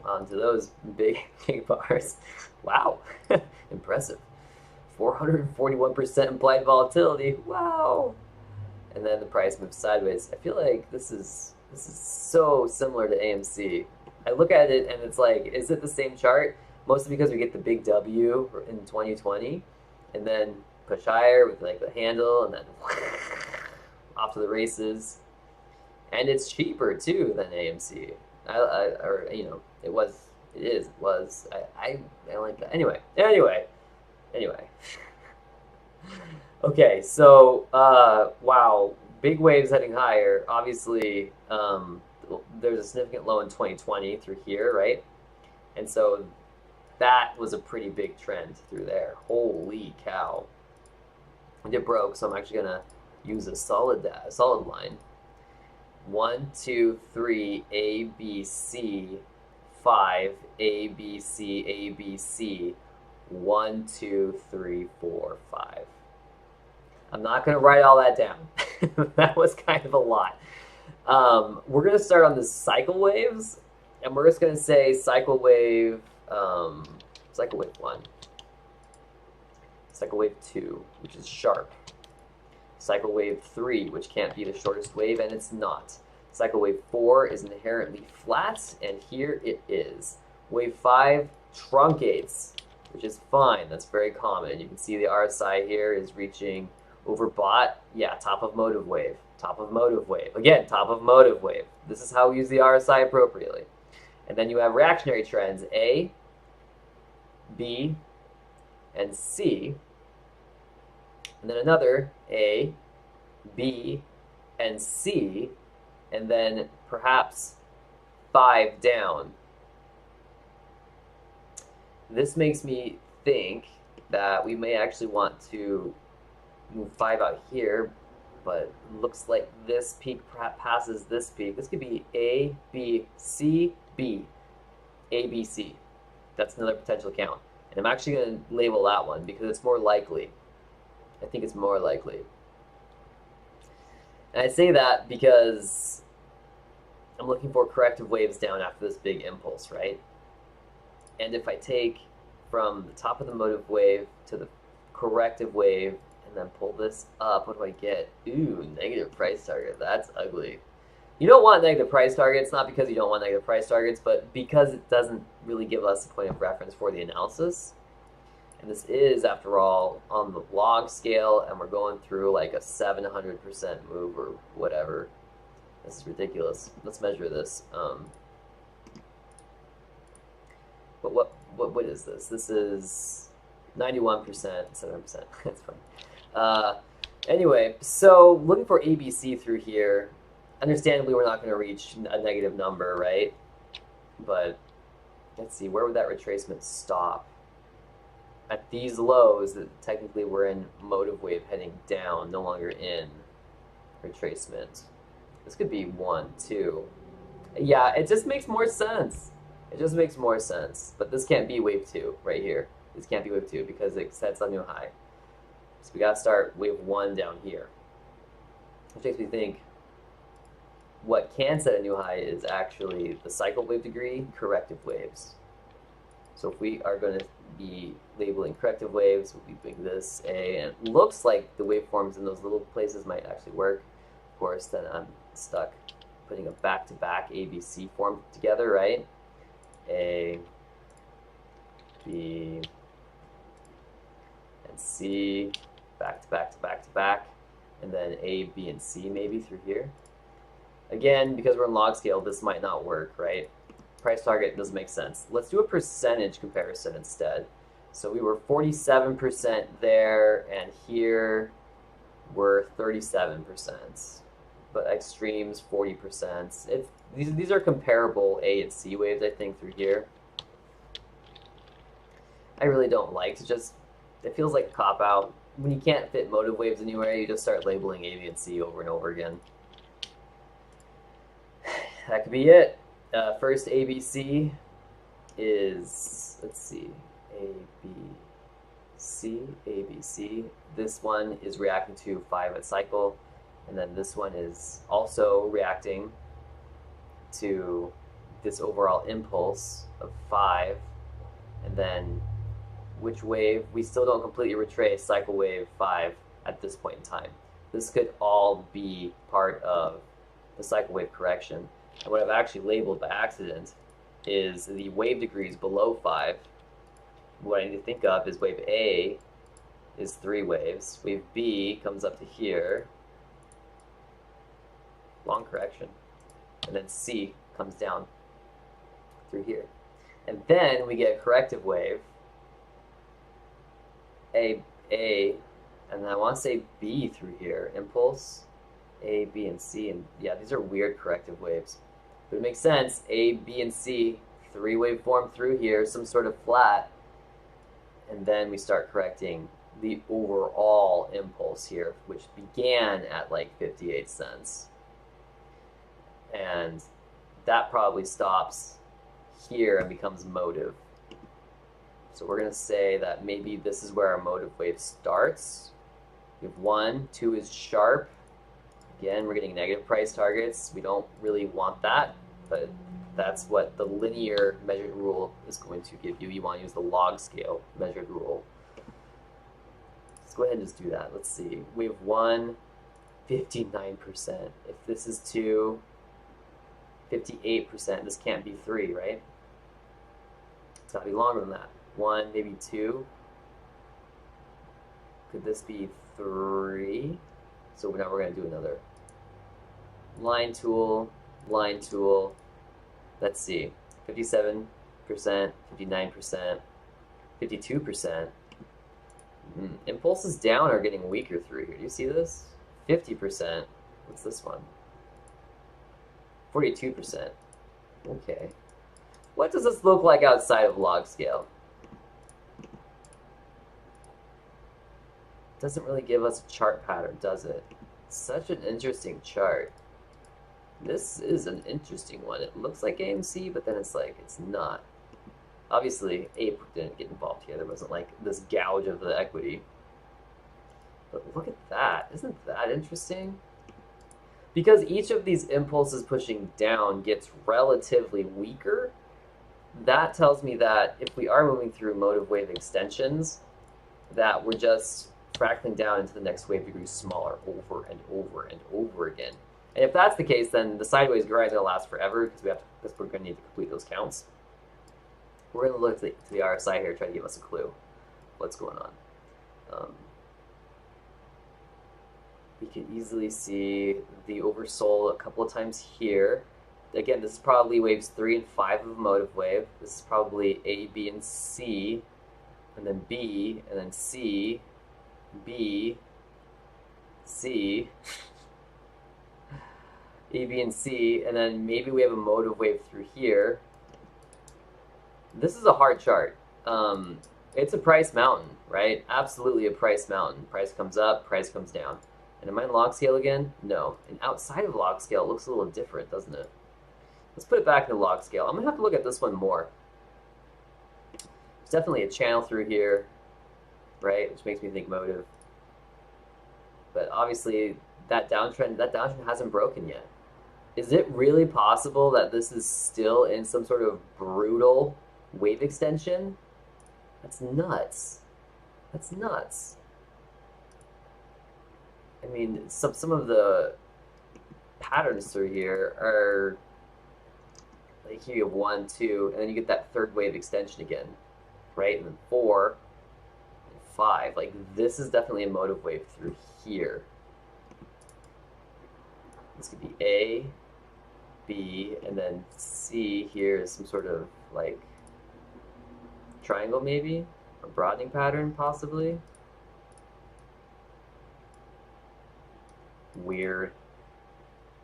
onto those big bars. Wow, impressive. 441% implied volatility. Wow. And then the price moves sideways. I feel like this is so similar to AMC. I look at it and it's like, is it the same chart? Mostly because we get the big W in 2020, and then push higher with like the handle, and then off to the races. And it's cheaper too than AMC. Or you know, it was. I like that. Anyway. Okay, so wow, big waves heading higher. Obviously, there's a significant low in 2020 through here, right? And so that was a pretty big trend through there. Holy cow! It broke, so I'm actually gonna use a solid line. 1, 2, 3, A, B, C, 5, A, B, C, A, B, C, 1, 2, 3, 4, 5. I'm not going to write all that down. That was kind of a lot. We're going to start on the cycle waves, and we're just going to say cycle wave 1, cycle wave 2, which is sharp. Cycle wave 3, which can't be the shortest wave, and it's not. Cycle wave 4 is inherently flat, and here it is. Wave 5 truncates, which is fine. That's very common. You can see the RSI here is reaching overbought. Yeah, top of motive wave. Top of motive wave. Again, top of motive wave. This is how we use the RSI appropriately. And then you have reactionary trends, A, B, and C. And then another A, B, and C, and then perhaps 5 down. This makes me think that we may actually want to move 5 out here, but it looks like this peak perhaps passes this peak. This could be A, B, C, B, A, B, C. That's another potential count. And I'm actually going to label that one because it's more likely. I think it's more likely. And I say that because I'm looking for corrective waves down after this big impulse, right? And if I take from the top of the motive wave to the corrective wave and then pull this up, what do I get? Ooh, negative price target. That's ugly. You don't want negative price targets, not because you don't want negative price targets, but because it doesn't really give us a point of reference for the analysis. And this is, after all, on the log scale, and we're going through like a 700% move or whatever. This is ridiculous. Let's measure this. But what is this? This is 91%, 7%. That's fine. Anyway, so looking for ABC through here. Understandably, we're not going to reach a negative number, right? But let's see, where would that retracement stop? At these lows, that technically we're in motive wave heading down, no longer in retracement. This could be 1, 2. Yeah, it just makes more sense. It just makes more sense. But this can't be wave 2 right here. This can't be wave 2 because it sets a new high. So we gotta start wave 1 down here. Which makes me think what can set a new high is actually the cycle wave degree, corrective waves. So if we are going to be labeling corrective waves, we'll be doing this A, and it looks like the waveforms in those little places might actually work. Of course, then I'm stuck putting a back-to-back ABC form together, right? A, B, and C, back-to-back to back-to-back, and then A, B, and C maybe through here. Again, because we're in log scale, this might not work, right? Price target doesn't make sense. Let's do a percentage comparison instead. So we were 47% there, and here we're 37%. But extremes, 40%. These are comparable A and C waves, I think, through here. I really don't like to just, it feels like a cop-out. When you can't fit motive waves anywhere, you just start labeling A, B, and C over and over again. That could be it. First ABC, is, let's see, A, B, C, A, B, C. This one is reacting to 5 at cycle, and then this one is also reacting to this overall impulse of 5, and then which wave, we still don't completely retrace cycle wave 5 at this point in time. This could all be part of the cycle wave correction. And what I've actually labeled by accident is the wave degrees below 5. What I need to think of is wave A is 3 waves. Wave B comes up to here, long correction, and then C comes down through here. And then we get a corrective wave, A, and I want to say B through here, impulse, A, B, and C, and yeah, these are weird corrective waves. But it makes sense, A, B, and C, 3 waveform through here, some sort of flat, and then we start correcting the overall impulse here, which began at like 58 cents. And that probably stops here and becomes motive. So we're going to say that maybe this is where our motive wave starts. We have 1, 2 is sharp. Again, we're getting negative price targets. We don't really want that, but that's what the linear measured rule is going to give you. You want to use the log scale measured rule. Let's go ahead and just do that. Let's see. We have 1, 59%. If this is 2, 58%. This can't be 3, right? It's got to be longer than that. 1, maybe 2. Could this be 3? So now we're going to do another line tool, line tool. Let's see, 57%, 59%, 52%. Impulses down are getting weaker through here. Do you see this? 50%. What's this one? 42%. Okay. What does this look like outside of log scale? Doesn't really give us a chart pattern, does it? Such an interesting chart. This is an interesting one. It looks like AMC, but then it's like, it's not. Obviously, Ape didn't get involved here. There wasn't like this gouge of the equity. But look at that. Isn't that interesting? Because each of these impulses pushing down gets relatively weaker, that tells me that if we are moving through motive wave extensions, that we're just fractaling down into the next wave degree smaller over and over and over again. And if that's the case, then the sideways grind is going to last forever because we're going to need to complete those counts. We're going to look to the RSI here, try to give us a clue what's going on. We can easily see the oversold a couple of times here. Again, this is probably waves 3 and 5 of a motive wave. This is probably A, B, and C, and then B, and then C, B, C, A, B, and C, and then maybe we have a motive wave through here. This is a hard chart. It's a price mountain, right? Absolutely a price mountain. Price comes up, price comes down. And am I in log scale again? No. And outside of log scale, it looks a little different, doesn't it? Let's put it back into log scale. I'm going to have to look at this one more. There's definitely a channel through here, right? Which makes me think motive. But obviously, that downtrend hasn't broken yet. Is it really possible that this is still in some sort of brutal wave extension? That's nuts. That's nuts. I mean, some of the patterns through here are like here you have 1, 2, and then you get that third wave extension again, right? And then 4 and 5. Like this is definitely a motive wave through here. This could be A, B, and then C here is some sort of like triangle maybe, a broadening pattern possibly. Weird.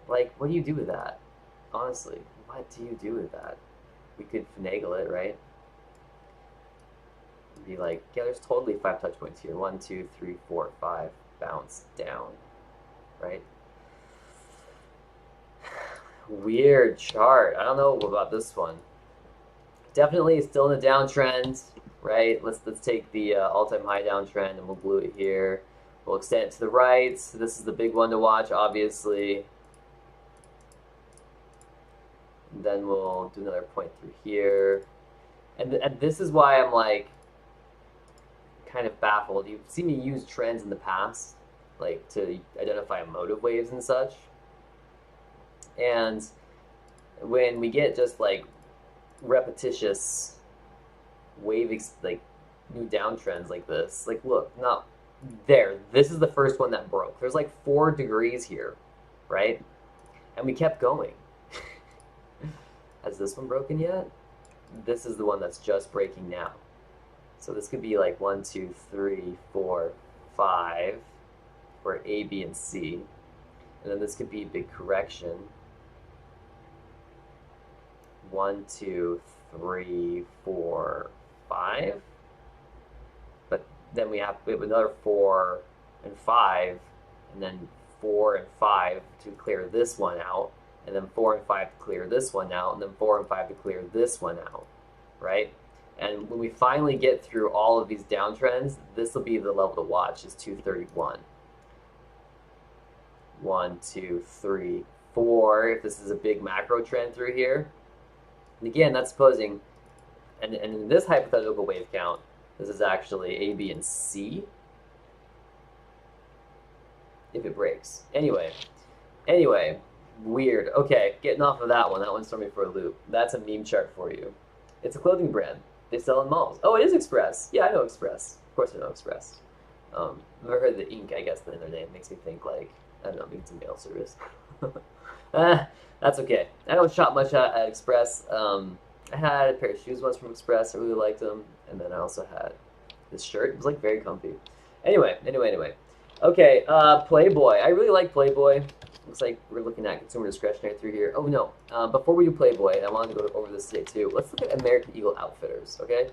Like, what do you do with that? Honestly, what do you do with that? We could finagle it, right? Be like, yeah, there's totally 5 touch points here. 1, 2, 3, 4, 5. Bounce down, right? Weird chart. I don't know about this one. Definitely still in the downtrend, right? Let's take the all-time high downtrend and we'll glue it here. We'll extend it to the right. So this is the big one to watch, obviously. And then we'll do another point through here. And this is why I'm like kind of baffled. You've seen me use trends in the past, like to identify motive waves and such. And when we get just like repetitious like new downtrends like this, like look, not there. This is the first one that broke. There's like 4 degrees here, right? And we kept going. Has this one broken yet? This is the one that's just breaking now. So this could be like 1, 2, 3, 4, 5 for A, B, and C. And then this could be a big correction. 1, 2, 3, 4, 5. But then we have another 4 and 5, and then 4 and 5 to clear this one out, and then 4 and 5 to clear this one out, and then 4 and 5 to clear this one out, right? And when we finally get through all of these downtrends, this will be the level to watch, is 231. 1, 2, 3, 4, if this is a big macro trend through here. And again, that's supposing, and in this hypothetical wave count, this is actually A, B, and C, if it breaks. Anyway, weird. Okay, getting off of that one. That one's throwing me for a loop. That's a meme chart for you. It's a clothing brand. They sell in malls. Oh, it is Express. Yeah, I know Express. Of course I know Express. I've never heard the Inc., I guess, in their name. Makes me think, like, I don't know, maybe it's a mail service. That's okay. I don't shop much at Express. I had a pair of shoes once from Express. I really liked them. And then I also had this shirt. It was, like, very comfy. Anyway. Okay, Playboy. I really like Playboy. Looks like we're looking at consumer discretionary through here. Oh, no. Before we do Playboy, and I wanted to go over this today, too, let's look at American Eagle Outfitters, okay?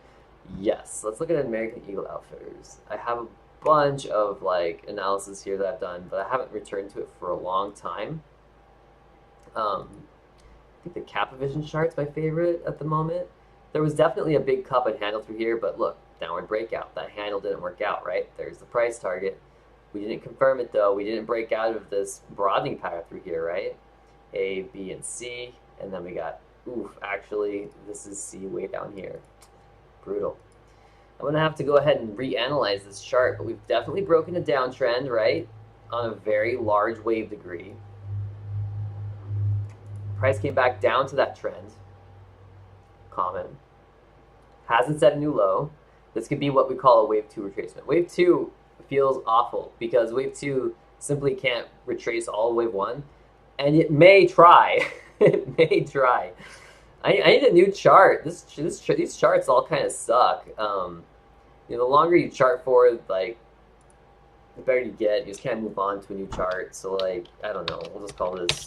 Yes, let's look at American Eagle Outfitters. I have a bunch of, like, analysis here that I've done, but I haven't returned to it for a long time. I think the Capavision chart's my favorite at the moment. There was definitely a big cup and handle through here, but look, downward breakout. That handle didn't work out, right? There's the price target. We didn't confirm it, though. We didn't break out of this broadening pattern through here, right? A, B, and C. And then we got, oof, actually, this is C way down here. Brutal. I'm going to have to go ahead and reanalyze this chart, but we've definitely broken a downtrend, right? On a very large wave degree. Price came back down to that trend. Common. Hasn't set a new low. This could be what we call a wave 2 retracement. Wave 2 feels awful because wave 2 simply can't retrace all of wave 1, and it may try. It may try. I need a new chart. These charts all kind of suck. The longer you chart for, like, the better you get. You just can't move on to a new chart. So, like, I don't know. We'll just call this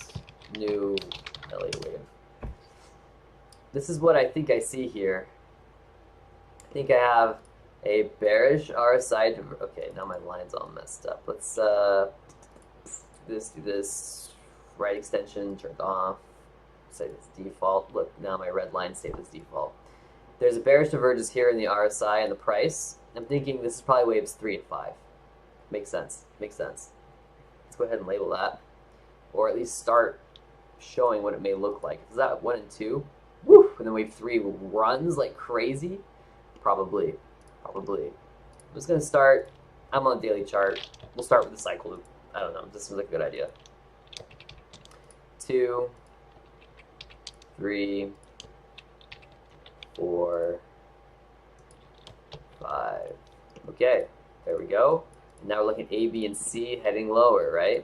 new LA wave. This is what I think I see here. I think I have a bearish RSI. Okay, now my line's all messed up. Let's do this. Right extension turned off. Say it's default. Look, now my red line stayed as default. There's a bearish divergence here in the RSI and the price. I'm thinking this is probably waves 3 and 5. Makes sense. Makes sense. Let's go ahead and label that, or at least start showing what it may look like. Is that 1 and 2? Woo! And then wave 3 runs like crazy. Probably. I'm just gonna start. I'm on a daily chart. We'll start with the cycle loop. I don't know. This seems like a good idea. 2, 3, 4, 5. Okay, there we go. And now we're looking at A, B, and C heading lower, right?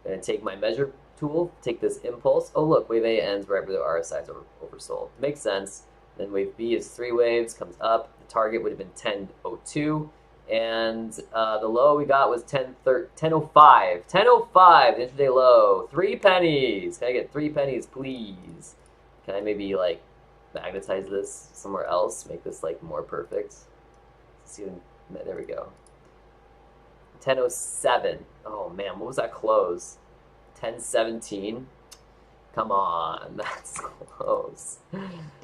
I'm gonna take my measure tool, take this impulse. Oh look, wave A ends right where the RSI is oversold. Makes sense. Then wave B is 3 waves, comes up. The target would have been 10.02. And the low we got was 10.05. 10.05, the intraday low. 3 pennies. Can I get 3 pennies, please? Can I maybe, like, magnetize this somewhere else? Make this, like, more perfect? Let's see. There we go. 10.07. Oh, man, what was that close? 10.17. Come on, that's close.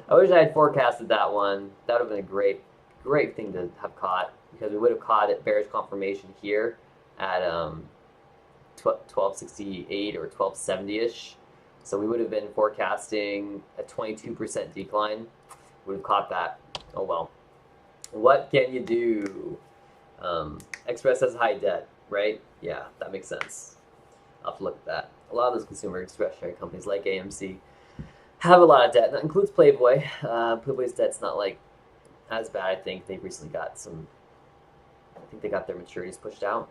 I wish I had forecasted that one. That would have been a great thing to have caught, because we would have caught it bearish confirmation here at 1268 or 1270-ish. So we would have been forecasting a 22% decline. Would have caught that. Oh well. What can you do? Express has high debt, right? Yeah, that makes sense. I'll have to look at that. A lot of those consumer discretionary companies like AMC have a lot of debt. That includes Playboy. Playboy's debt's not like as bad. I think they recently got some. I think they got their maturities pushed out,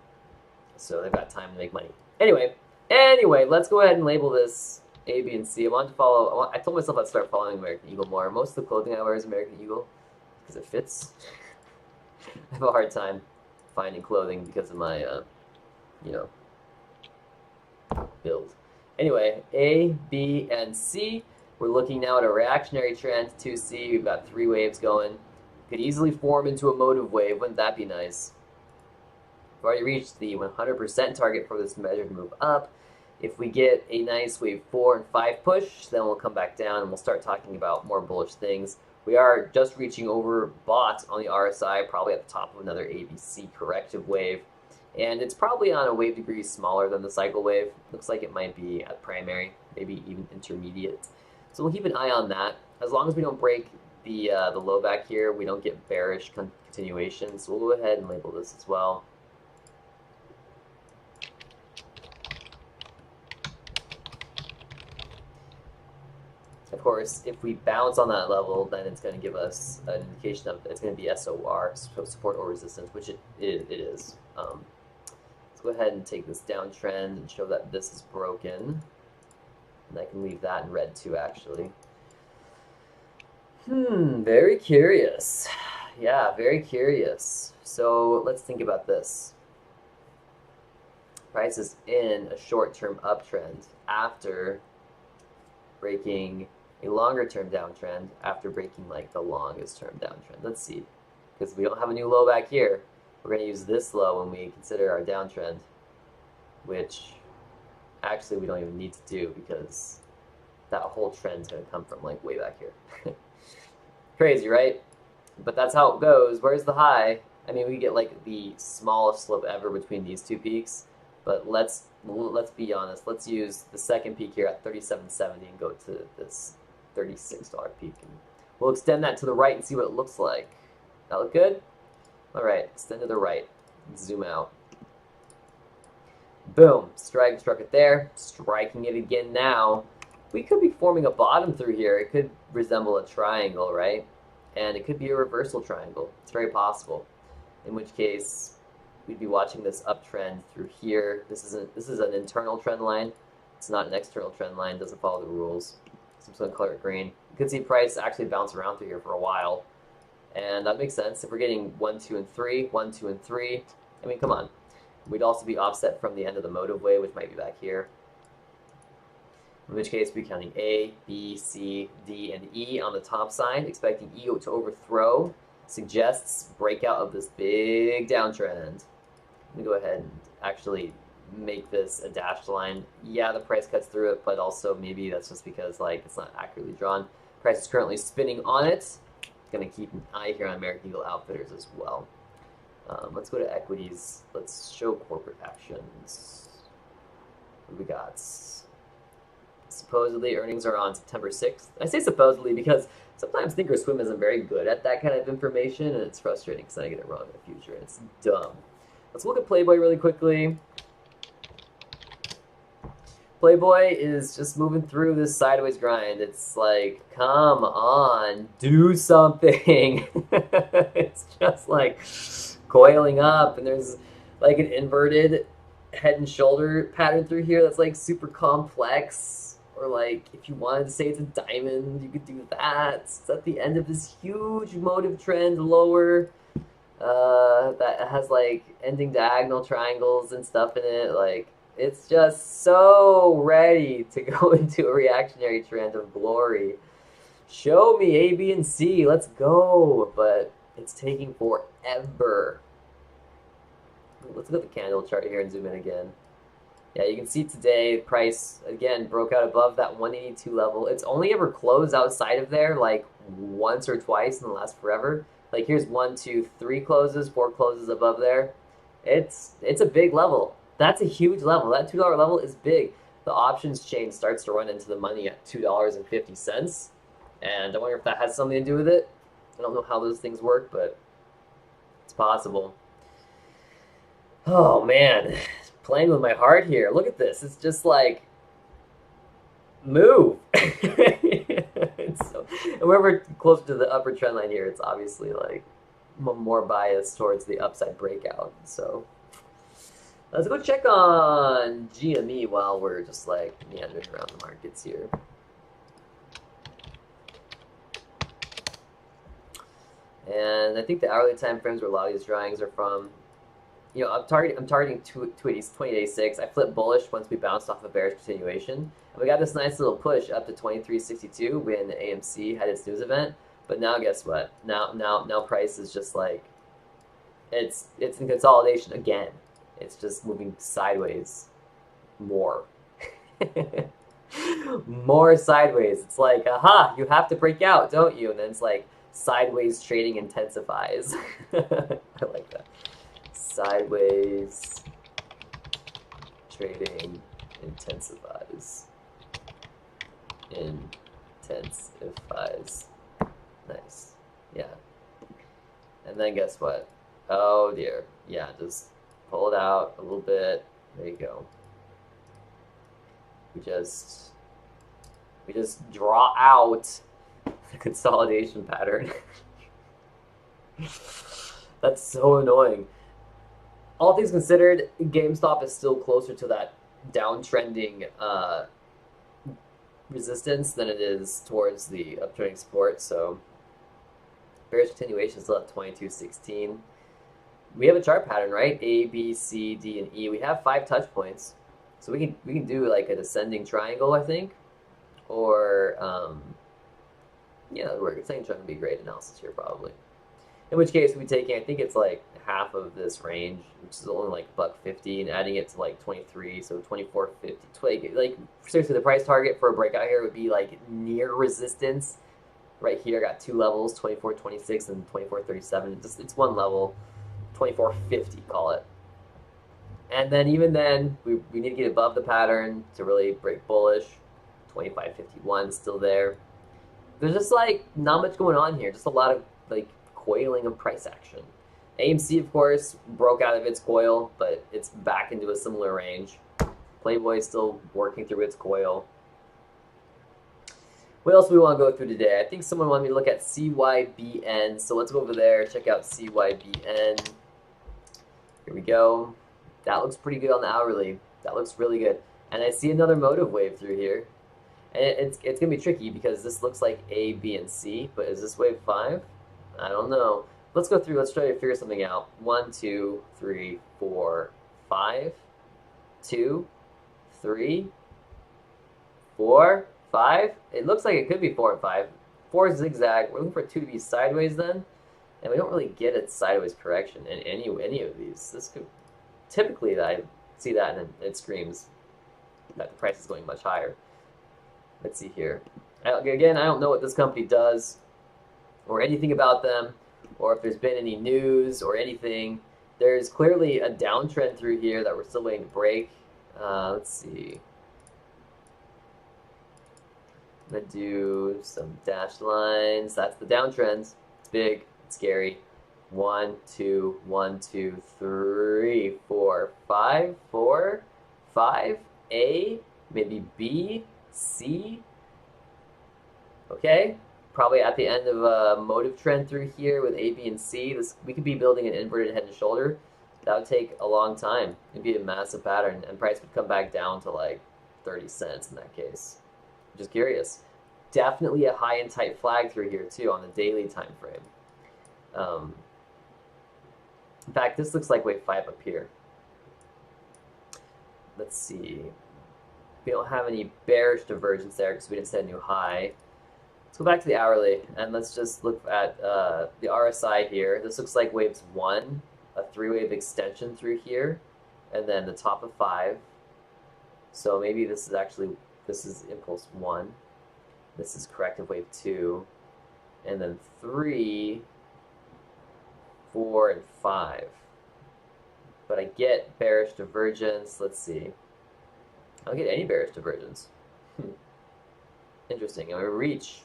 so they've got time to make money. Anyway, let's go ahead and label this A, B, and C. I wanted to follow. I told myself I'd start following American Eagle more. Most of the clothing I wear is American Eagle because it fits. I have a hard time finding clothing because of my, build. Anyway, A, B, and C. We're looking now at a reactionary trend. 2C, we've got 3 waves going. Could easily form into a motive wave. Wouldn't that be nice? We've already reached the 100% target for this measure to move up. If we get a nice wave 4 and 5 push, then we'll come back down and we'll start talking about more bullish things. We are just reaching overbought on the RSI, probably at the top of another ABC corrective wave. And it's probably on a wave degree smaller than the cycle wave. Looks like it might be at primary, maybe even intermediate. So we'll keep an eye on that. As long as we don't break the low back here, we don't get bearish continuation. So we'll go ahead and label this as well. Of course, if we bounce on that level, then it's going to give us an indication of it's going to be SOR, support or resistance, which it is. Let's go ahead and take this downtrend and show that this is broken. And I can leave that in red too, actually. Very curious. Yeah, very curious. So let's think about this. Price is in a short-term uptrend after breaking a longer-term downtrend, after breaking like the longest-term downtrend. Let's see, because we don't have a new low back here. We're going to use this low when we consider our downtrend, which actually we don't even need to do because that whole trend's going to come from like way back here. Crazy, right? But that's how it goes. Where's the high? I mean, we get like the smallest slope ever between these two peaks, but let's be honest. Let's use the second peak here at 37.70 and go to this $36 peak. And we'll extend that to the right and see what it looks like. That look good? All right, extend to the right. Zoom out. Boom, struck it there. Striking it again now. We could be forming a bottom through here. It could resemble a triangle, right? And it could be a reversal triangle. It's very possible. In which case, we'd be watching this uptrend through here. This is an internal trend line. It's not an external trend line. It doesn't follow the rules. So I'm just going to color it green. You can see price actually bounce around through here for a while. And that makes sense. If we're getting 1, 2, and 3, 1, 2, and 3, I mean, come on. We'd also be offset from the end of the motive wave, which might be back here. In which case, we'd be counting A, B, C, D, and E on the top side, expecting E to overthrow. Suggests breakout of this big downtrend. Let me go ahead and actually make this a dashed line. Yeah, the price cuts through it, but also maybe that's just because like it's not accurately drawn. Price is currently spinning on it. Going to keep an eye here on American Eagle Outfitters as well. Let's go to equities. Let's show corporate actions. What do we got? Supposedly earnings are on September 6th. I say supposedly because sometimes Thinkorswim isn't very good at that kind of information, and it's frustrating because I get it wrong in the future, and it's dumb. Let's look at Playboy really quickly. Playboy is just moving through this sideways grind. It's like, come on, do something. It's just like coiling up, and there's like an inverted head and shoulder pattern through here that's like super complex. Or like, if you wanted to say it's a diamond, you could do that. It's at the end of this huge motive trend lower that has like ending diagonal triangles and stuff in it. Like, it's just so ready to go into a reactionary trend of glory. Show me A, B, and C. Let's go. But it's taking forever. Let's look at the candle chart here and zoom in again. Yeah, you can see today price again broke out above that 182 level. It's only ever closed outside of there like once or twice in the last forever. Like here's one, two, three closes, four closes above there. It's a big level. That's a huge level. That $2 level is big. The options chain starts to run into the money at $2.50. And I wonder if that has something to do with it. I don't know how those things work, but it's possible. Oh man, playing with my heart here. Look at this. It's just like move. And wherever closer to the upper trend line here, it's obviously like more biased towards the upside breakout. So let's go check on GME while we're just like meandering around the markets here. And I think the hourly time frames where a lot of these drawings are from, you know, I'm targeting 2086. I flipped bullish once we bounced off a bearish continuation. And we got this nice little push up to 2362 when AMC had its news event. But now guess what? Now price is just like it's in consolidation again. It's just moving sideways more. More sideways. It's like, aha, you have to break out, don't you? And then it's like sideways trading intensifies. I like that. Sideways trading intensifies. Intensifies. Nice. Yeah. And then guess what? Oh dear. Yeah, just pull it out a little bit. There you go. We just draw out the consolidation pattern. That's so annoying. All things considered, GameStop is still closer to that downtrending resistance than it is towards the uptrending support. So bearish continuation is still at 2216. We have a chart pattern, right? A, B, C, D, and E. We have 5 touch points, so we can do like a descending triangle, I think, or yeah, we're descending triangle would be great analysis here probably. In which case, we'll be taking, I think it's like half of this range, which is only like $1.50, and adding it to like 23, so 24.50. Like seriously, the price target for a breakout here would be like near resistance. Right here, I got 2 levels, 24.26 and 24.37. It's one level, 24.50, call it. And then even then, we need to get above the pattern to really break bullish. 25.51 still there. There's just like not much going on here. Just a lot of like coiling of price action. AMC, of course, broke out of its coil, but it's back into a similar range. Playboy is still working through its coil. What else do we want to go through today? I think someone wanted me to look at CYBN, so let's go over there, check out CYBN. Here we go. That looks pretty good on the hourly. That looks really good. And I see another motive wave through here. And it's going to be tricky because this looks like A, B, and C, but is this wave 5? I don't know. Let's go through. Let's try to figure something out. 1, 2, 3, 4, 5. 2, 3, 4, 5. It looks like it could be 4 and 5. 4 is zigzag. We're looking for 2 to be sideways then. And we don't really get a sideways correction in any of these. This could typically I see that and it screams that the price is going much higher. Let's see here. Again, I don't know what this company does or anything about them or if there's been any news or anything. There's clearly a downtrend through here that we're still waiting to break. Let's see. I'm going to do some dashed lines. That's the downtrend. It's big. It's scary. 1, 2, 1, 2, 3, 4, 5, 4, 5, A, maybe B, C. Okay, probably at the end of a motive trend through here with A, B, and C. We could be building an inverted head and shoulder. That would take a long time. It'd be a massive pattern, and price would come back down to like 30 cents in that case. I'm just curious. Definitely a high and tight flag through here too on the daily time frame. In fact, this looks like wave 5 up here. Let's see. We don't have any bearish divergence there because we didn't set a new high. Let's go back to the hourly and let's just look at the RSI here. This looks like waves 1, a 3-wave extension through here, and then the top of 5, So maybe this is actually, this is impulse 1, this is corrective wave 2, and then 3, 4, and 5. But I get bearish divergence. Let's see. I don't get any bearish divergence. Interesting. I'm going to reach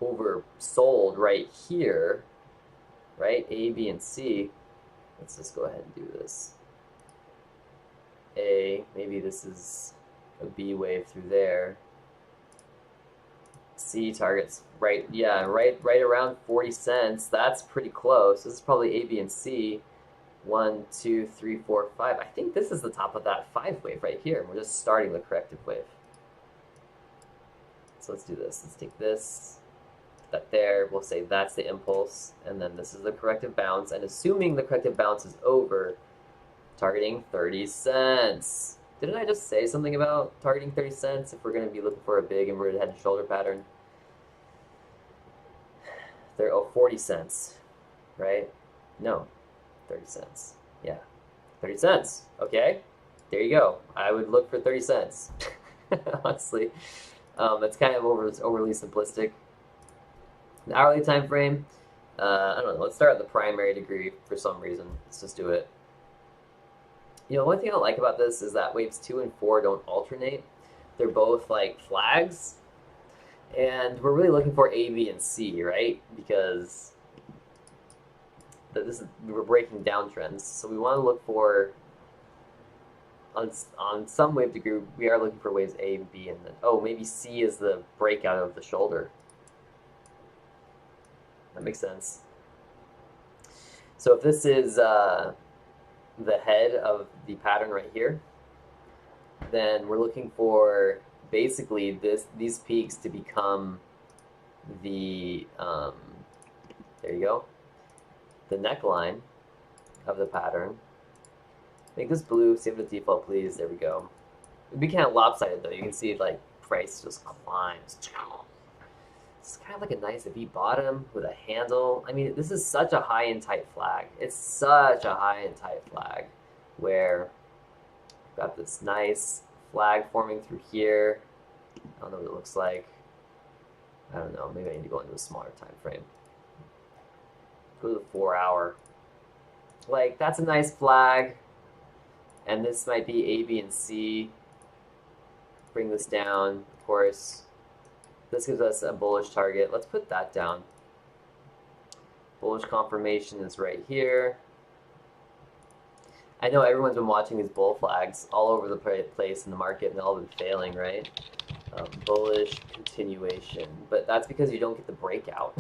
oversold right here, right? A, B, and C. Let's just go ahead and do this. A, maybe this is a B wave through there. C targets right, yeah, right around 40 cents. That's pretty close. This is probably A, B, and C. 1, 2, 3, 4, 5. I think this is the top of that 5 wave right here. We're just starting the corrective wave. So let's do this. Let's take this, put that there. We'll say that's the impulse, and then this is the corrective bounce. And assuming the corrective bounce is over, targeting 30 cents. Didn't I just say something about targeting 30 cents if we're going to be looking for a big inverted head and shoulder pattern? There, oh, 40 cents, right? No, 30 cents. Yeah, 30 cents. Okay, there you go. I would look for 30 cents. Honestly, that's kind of overly simplistic. The hourly time frame, I don't know. Let's start at the primary degree for some reason. Let's just do it. You know, one thing I don't like about this is that waves 2 and 4 don't alternate. They're both like flags. And we're really looking for A, B, and C, right? Because we're breaking downtrends. So we want to look for, on some wave degree, we are looking for waves A and B, and then, oh, maybe C is the breakout of the shoulder. That makes sense. So if this is the head of the pattern right here, then we're looking for basically these peaks to become the there you go, the neckline of the pattern. Make this blue, save the default please. There we go. It'd be kind of lopsided though. You can see like price just climbs. It's kind of like a nice V bottom with a handle. I mean, this is such a high and tight flag. It's such a high and tight flag where we've got this nice flag forming through here. I don't know what it looks like. I don't know. Maybe I need to go into a smaller time frame. Go to the 4 hour. Like, that's a nice flag. And this might be A, B, and C. Bring this down, of course. This gives us a bullish target. Let's put that down. Bullish confirmation is right here. I know everyone's been watching these bull flags all over the place in the market, and they've all been failing, right? Bullish continuation, but that's because you don't get the breakout.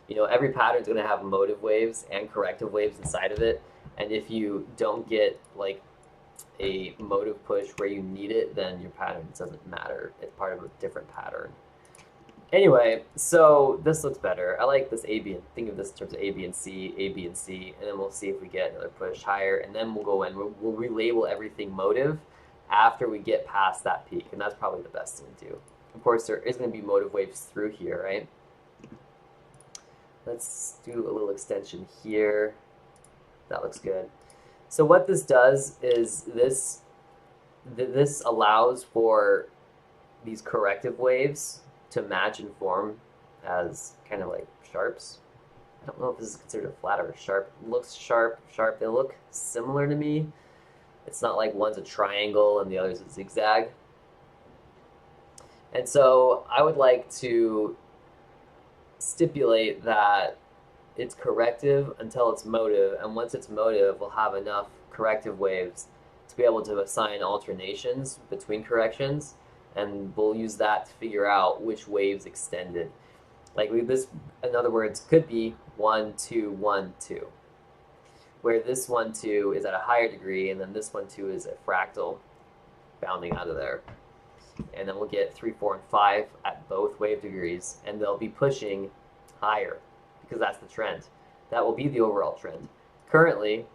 You know, every pattern is going to have motive waves and corrective waves inside of it, and if you don't get like a motive push where you need it, then your pattern doesn't matter. It's part of a different pattern. Anyway, so this looks better. I like this A, B, and think of this in terms of A, B, and C, A, B, and C, and then we'll see if we get another push higher, and then we'll go in. We'll relabel everything motive after we get past that peak, and that's probably the best thing to do. Of course, there is going to be motive waves through here, right? Let's do a little extension here. That looks good. So what this does is this allows for these corrective waves to match and form as kind of like sharps. I don't know if this is considered a flat or a sharp. It looks sharp. They look similar to me. It's not like one's a triangle and the other's a zigzag. And so I would like to stipulate that it's corrective until it's motive, and once it's motive, we'll have enough corrective waves to be able to assign alternations between corrections, and we'll use that to figure out which waves extended. Like this, in other words, could be 1, 2, 1, 2, where this 1, 2 is at a higher degree, and then this 1, 2 is a fractal bounding out of there. And then we'll get 3, 4, and 5 at both wave degrees, and they'll be pushing higher because that's the trend. That will be the overall trend. Currently,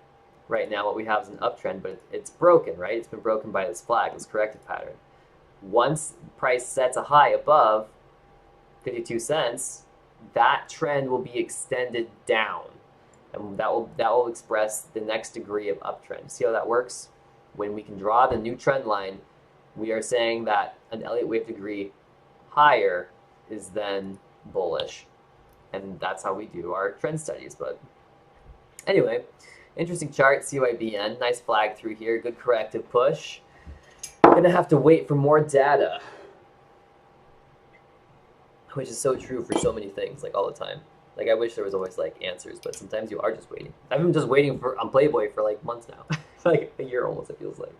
right now, what we have is an uptrend, but it's broken, right? It's been broken by this flag, this corrective pattern. Once price sets a high above 52 cents, that trend will be extended down, and that will express the next degree of uptrend. See how that works? when we can draw the new trend line, we are saying that an Elliott wave degree higher is then bullish. And that's how we do our trend studies. But anyway, interesting chart, CYBN. Nice flag through here. Good corrective push. Gonna have to wait for more data, which is so true for so many things, like all the time. Like I wish there was always like answers, but sometimes you are just waiting. I've been just waiting on Playboy for like months now. Like a year almost, it feels like.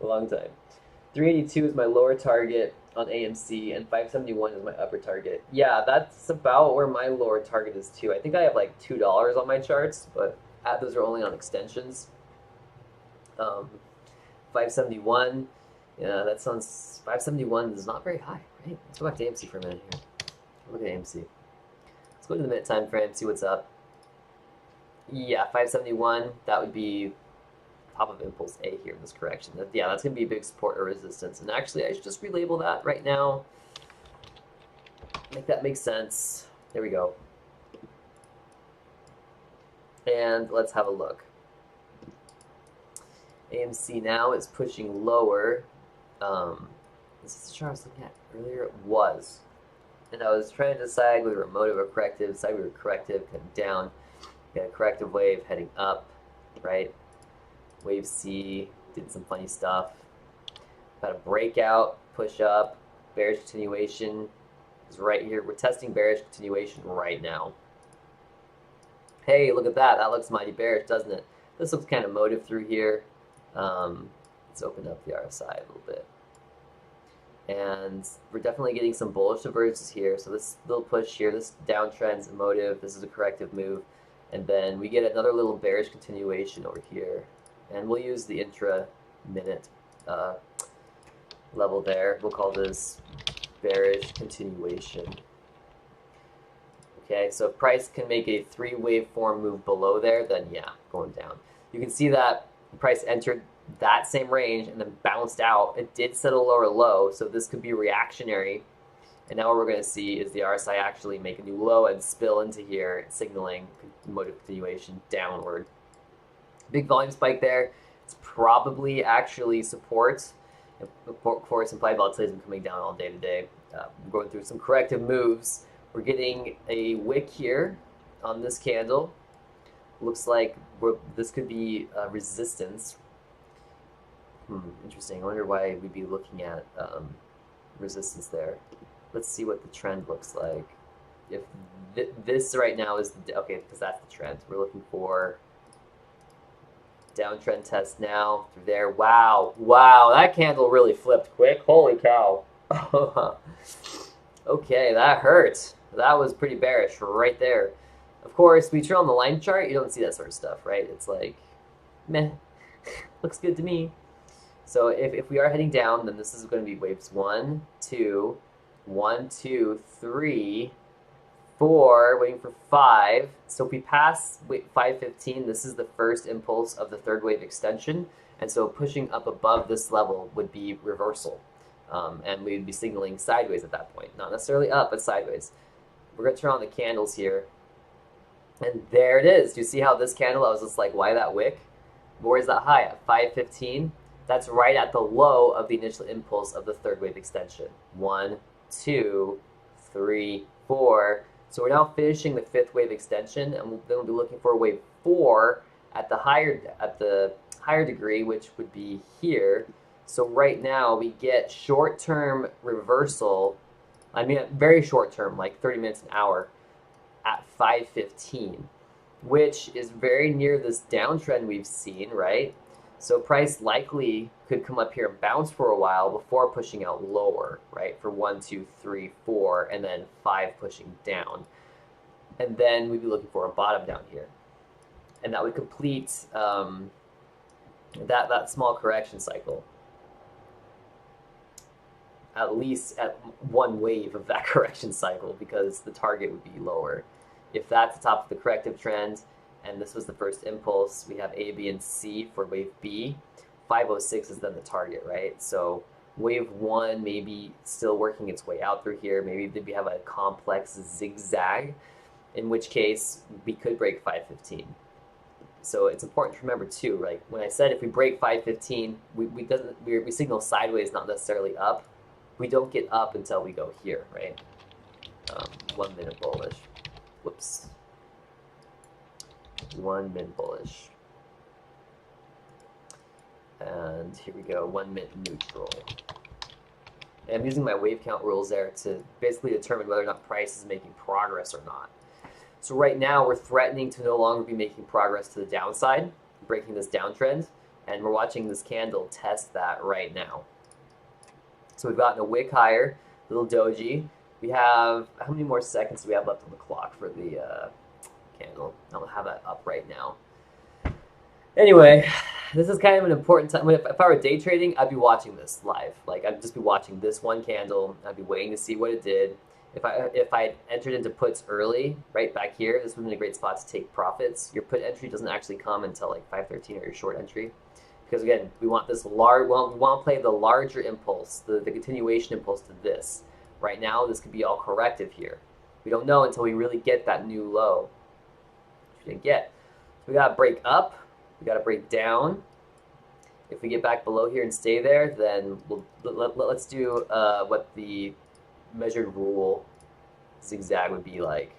A long time. 382 is my lower target on AMC, and 571 is my upper target. Yeah, that's about where my lower target is too. I think I have like $2 on my charts, but those are only on extensions. 571, yeah, that sounds, 571 is not very high, right? Let's go back to AMC for a minute here. Look at AMC. Let's go to the minute time frame, see what's up. Yeah, 571, that would be top of impulse A here in this correction. Yeah, that's going to be a big support or resistance. And actually, I should just relabel that right now. Make that make sense. There we go. And let's have a look. AMC now is pushing lower. This is the chart I was looking at earlier. It was. And I was trying to decide whether we were motive or corrective. Decide we were corrective, heading down. We got a corrective wave heading up, right? Wave C did some funny stuff. Got a breakout, push up, bearish continuation is right here. We're testing bearish continuation right now. Hey, look at that. That looks mighty bearish, doesn't it? This looks kind of motive through here. Let's open up the RSI a little bit. And we're definitely getting some bullish divergences here. So this little push here, this downtrend's a motive. This is a corrective move. And then we get another little bearish continuation over here. And we'll use the intra-minute level there. We'll call this bearish continuation. Okay, so if price can make a 3-waveform move below there, then yeah, going down. You can see that price entered that same range and then bounced out. It did set a lower low, so this could be reactionary. And now what we're going to see is the RSI actually make a new low and spill into here, signaling motive continuation downward. Big volume spike there. It's probably actually supports. Of course, implied volatility has been coming down all day today. We're going through some corrective moves. We're getting a wick here on this candle. Looks like this could be resistance. Interesting. I wonder why we'd be looking at resistance there. Let's see what the trend looks like. If this right now is okay, because that's the trend. We're looking for downtrend test now through there. Wow, that candle really flipped quick. Holy cow. Okay, that hurt. That was pretty bearish right there. Of course, we turn on the line chart, you don't see that sort of stuff, right? It's like, meh, looks good to me. So if we are heading down, then this is going to be waves 1, 2, 1, 2, 3, 4, waiting for 5. So if we pass 515, this is the first impulse of the third wave extension. And so pushing up above this level would be reversal. And we would be signaling sideways at that point. Not necessarily up, but sideways. We're going to turn on the candles here. And there it is. Do you see how this candle, I was just like, why that wick? Where's that high at? 515. That's right at the low of the initial impulse of the third wave extension. 1, 2, 3, 4. So we're now finishing the fifth wave extension, and then we'll be looking for wave 4 at the higher degree, which would be here. So right now we get short-term reversal. I mean, very short-term, like 30 minutes, an hour, at 515, which is very near this downtrend we've seen, right? So price likely could come up here and bounce for a while before pushing out lower, right? For 1, 2, 3, 4, and then 5 pushing down. And then we'd be looking for a bottom down here. And that would complete that small correction cycle. At least at one wave of that correction cycle, because the target would be lower. If that's the top of the corrective trend, and this was the first impulse, we have A, B, and C for wave B. 506 is then the target, right? So wave 1 maybe still working its way out through here. Maybe we have a complex zigzag, in which case we could break 515. So it's important to remember too, right? When I said if we break 515, we signal sideways, not necessarily up. We don't get up until we go here, right? 1 minute bullish. Whoops. 1 minute bullish. And here we go, 1 minute neutral. And I'm using my wave count rules there to basically determine whether or not price is making progress or not. So right now we're threatening to no longer be making progress to the downside, breaking this downtrend, and we're watching this candle test that right now. So we've gotten a wick higher, little doji. We have, how many more seconds do we have left on the clock for the candle? I don't have that up right now. Anyway, this is kind of an important time. If I were day trading, I'd be watching this live. Like, I'd just be watching this one candle. I'd be waiting to see what it did. If I had entered into puts early, right back here, this would have been a great spot to take profits. Your put entry doesn't actually come until like 513 or your short entry. Because again, we want this large, we want to play the larger impulse, the continuation impulse to this. Right now, this could be all corrective here. We don't know until we really get that new low, which we didn't get. So we got to break up. We got to break down. If we get back below here and stay there, then let's do what the measured rule zigzag would be like.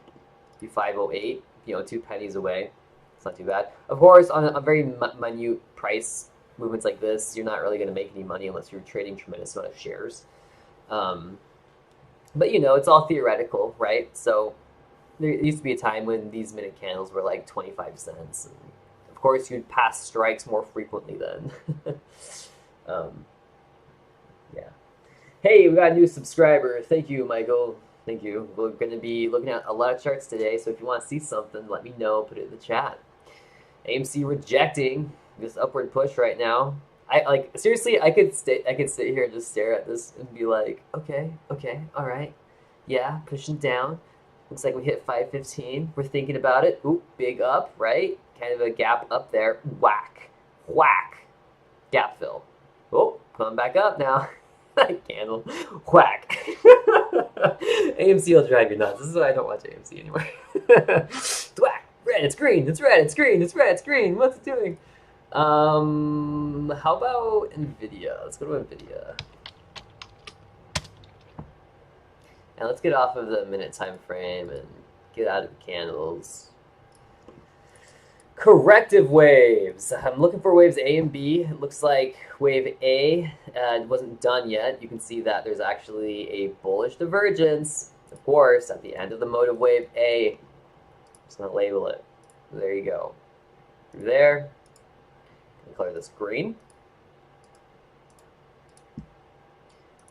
Be 508, 2 pennies away. It's not too bad. Of course, on a very minute price movements like this, you're not really going to make any money unless you're trading tremendous amount of shares. But it's all theoretical, right? So there used to be a time when these minute candles were like 25 cents. And of course, you'd pass strikes more frequently then. Yeah. Hey, we got a new subscriber. Thank you, Michael. Thank you. We're going to be looking at a lot of charts today, so if you want to see something, let me know. Put it in the chat. AMC rejecting this upward push right now. Seriously, I could sit here and just stare at this and be like, okay, all right, yeah, pushing down. Looks like we hit 515. We're thinking about it. Oop, big up, right? Kind of a gap up there. Whack, whack, gap fill. Oh, coming back up now. Candle, whack. AMC will drive you nuts. This is why I don't watch AMC anymore. Whack, red, it's green, it's red, it's green, it's red, it's green. What's it doing? How about NVIDIA? Let's go to NVIDIA. And let's get off of the minute time frame and get out of the candles. Corrective waves. I'm looking for waves A and B. It looks like wave A wasn't done yet. You can see that there's actually a bullish divergence, of course, at the end of the mode of wave A. Just gonna label it. There you go. Through there. Color this green.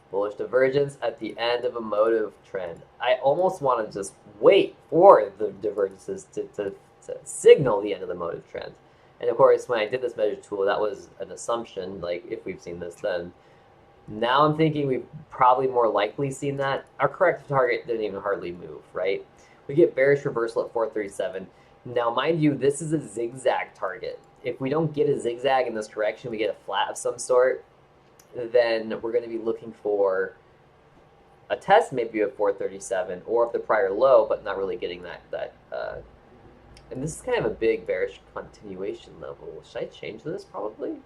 Bullish divergence at the end of a motive trend. I almost want to just wait for the divergences to signal the end of the motive trend. And of course, when I did this measure tool, that was an assumption, like if we've seen this then. Now I'm thinking we've probably more likely seen that. Our corrective target didn't even hardly move, right? We get bearish reversal at 437. Now, mind you, this is a zigzag target. If we don't get a zigzag in this correction, we get a flat of some sort, then we're going to be looking for a test maybe of 437 or of the prior low, but not really getting that. And this is kind of a big bearish continuation level. Should I change this? Probably.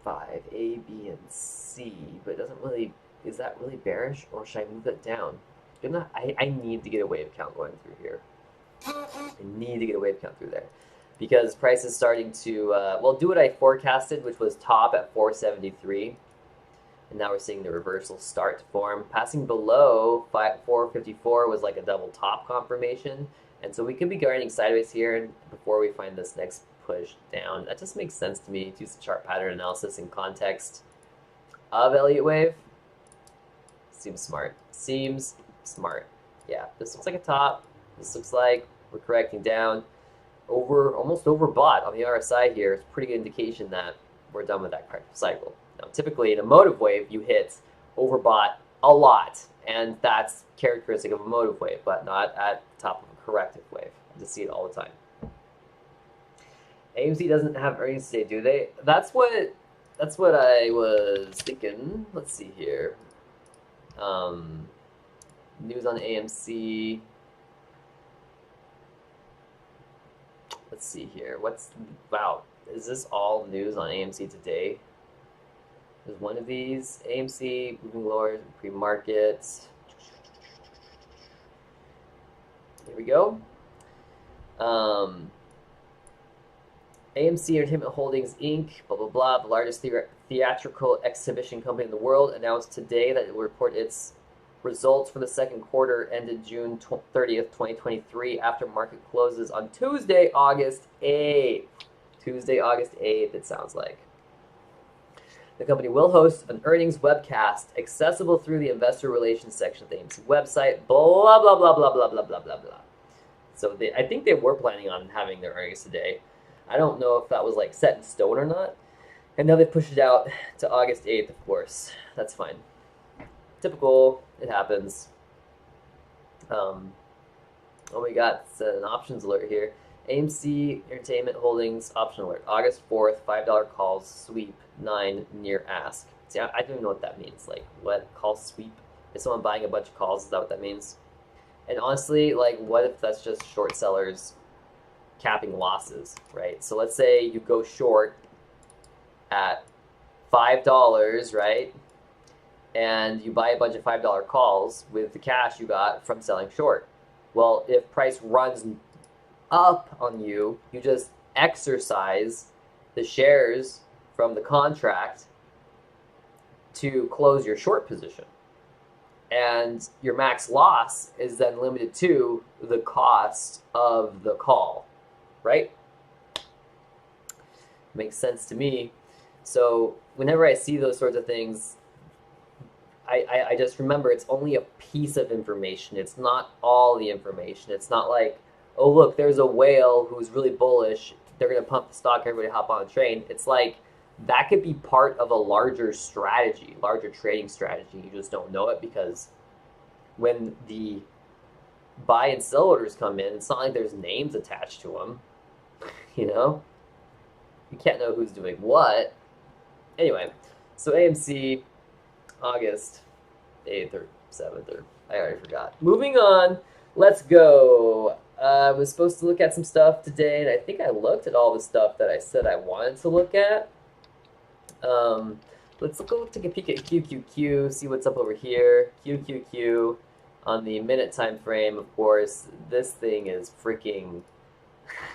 5, A, B, and C, but it doesn't really, is that really bearish, or should I move that down? I need to get a wave count going through here. I need to get a wave count through there because price is starting to, do what I forecasted, which was top at 473. And now we're seeing the reversal start to form. Passing below 454 was like a double top confirmation. And so we could be guarding sideways here before we find this next push down. That just makes sense to me to use the chart pattern analysis in context of Elliott wave. Seems smart. Seems smart. Yeah, this looks like a top. This looks like we're correcting down. Almost overbought on the RSI here. It's a pretty good indication that we're done with that corrective cycle. Now, typically in a motive wave, you hit overbought a lot, and that's characteristic of a motive wave, but not at the top of a corrective wave. I just see it all the time. AMC doesn't have earnings today, do they? That's what I was thinking. Let's see here. News on AMC. Let's see here. Wow, is this all news on AMC today? There's one of these. AMC moving lower, pre-market. Here we go. AMC Entertainment Holdings Inc., blah, blah, blah, the largest theatrical exhibition company in the world, announced today that it will report its results for the second quarter ended June 30th, 2023, after market closes on Tuesday, August 8th. Tuesday, August 8th, it sounds like. The company will host an earnings webcast accessible through the investor relations section of the AMC website, blah, blah, blah, blah, blah, blah, blah, blah, blah. So I think they were planning on having their earnings today. I don't know if that was like set in stone or not. And now they pushed it out to August 8th, of course. That's fine. Typical. It happens. Oh, we got an options alert here. AMC Entertainment Holdings option alert. August 4th, $5 calls sweep 9 near ask. See, I don't even know what that means. Like, what? Call sweep? Is someone buying a bunch of calls? Is that what that means? And honestly, like, what if that's just short sellers capping losses, right? So let's say you go short at $5, right? And you buy a bunch of $5 calls with the cash you got from selling short. Well, if price runs up on you, you just exercise the shares from the contract to close your short position. And your max loss is then limited to the cost of the call, right? Makes sense to me. So whenever I see those sorts of things, I just remember it's only a piece of information. It's not all the information. It's not like, oh, look, there's a whale who's really bullish. They're going to pump the stock, everybody hop on a train. It's like that could be part of a larger strategy, larger trading strategy. You just don't know it because when the buy and sell orders come in, it's not like there's names attached to them. You know? You can't know who's doing what. Anyway, so AMC, August 8th or 7th, or I already forgot. Moving on, let's go. I was supposed to look at some stuff today, and I think I looked at all the stuff that I said I wanted to look at. Let's go take a peek at QQQ, see what's up over here. QQQ on the minute time frame, of course. This thing is freaking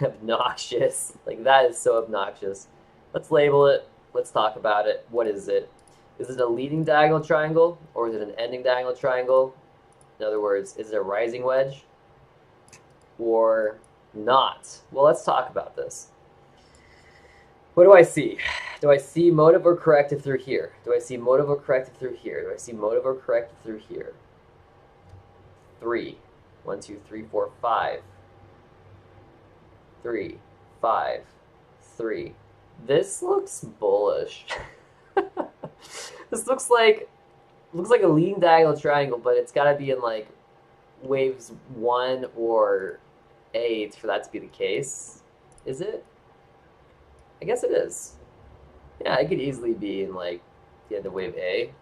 obnoxious. Like, that is so obnoxious. Let's label it. Let's talk about it. What is it? Is it a leading diagonal triangle, or is it an ending diagonal triangle? In other words, is it a rising wedge or not? Well, let's talk about this. What do I see? Do I see motive or corrective through here? Do I see motive or corrective through here? Do I see motive or corrective through here? 3. 1, 2, 3, 4, 5. 3, 5, 3. This looks bullish. This looks like a leading diagonal triangle, but it's got to be in like waves 1 or 8 for that to be the case. Is it? I guess it is. Yeah, it could easily be in like the end of wave A.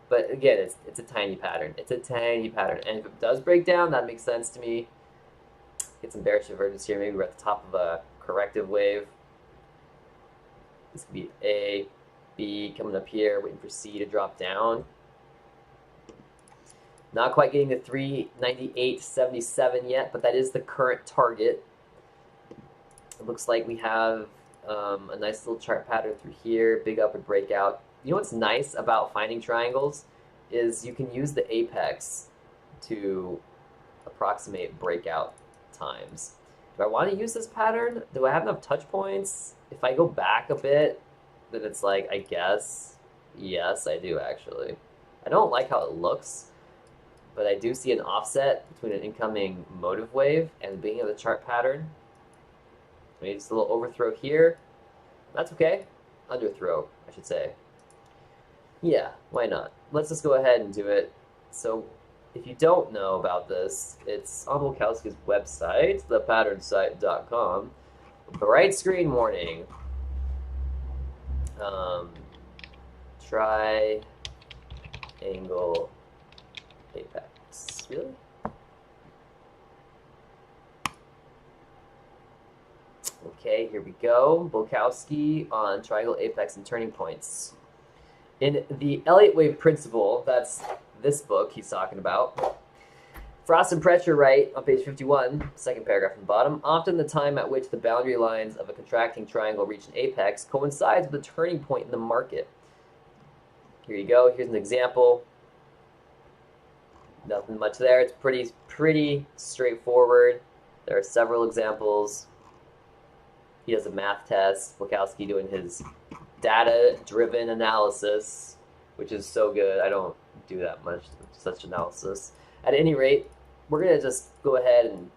But again, it's a tiny pattern. It's a tiny pattern. And if it does break down, that makes sense to me. Get some bearish divergence here. Maybe we're at the top of a corrective wave. This could be A, B coming up here, waiting for C to drop down. Not quite getting to 398.77 yet, but that is the current target. It looks like we have a nice little chart pattern through here, big upward breakout. You know what's nice about finding triangles is you can use the apex to approximate breakout times. Do I want to use this pattern? Do I have enough touch points? If I go back a bit, then it's like, I guess, yes, I do actually. I don't like how it looks, but I do see an offset between an incoming motive wave and the beginning of the chart pattern. Maybe just a little overthrow here. That's okay. Underthrow, I should say. Yeah, why not? Let's just go ahead and do it. So if you don't know about this, it's on Volkowski's website, thepatternSite.com. Bright screen warning. Triangle apex. Really? Okay, here we go. Bulkowski on triangle apex and turning points. In the Elliott wave principle, that's this book he's talking about. Frost and pressure right on page 51, second paragraph from the bottom. Often the time at which the boundary lines of a contracting triangle reach an apex coincides with a turning point in the market. Here you go. Here's an example. Nothing much there. It's pretty straightforward. There are several examples. He does a math test. Bulkowski doing his data-driven analysis, which is so good. I don't do that much such analysis. At any rate, we're going to just go ahead and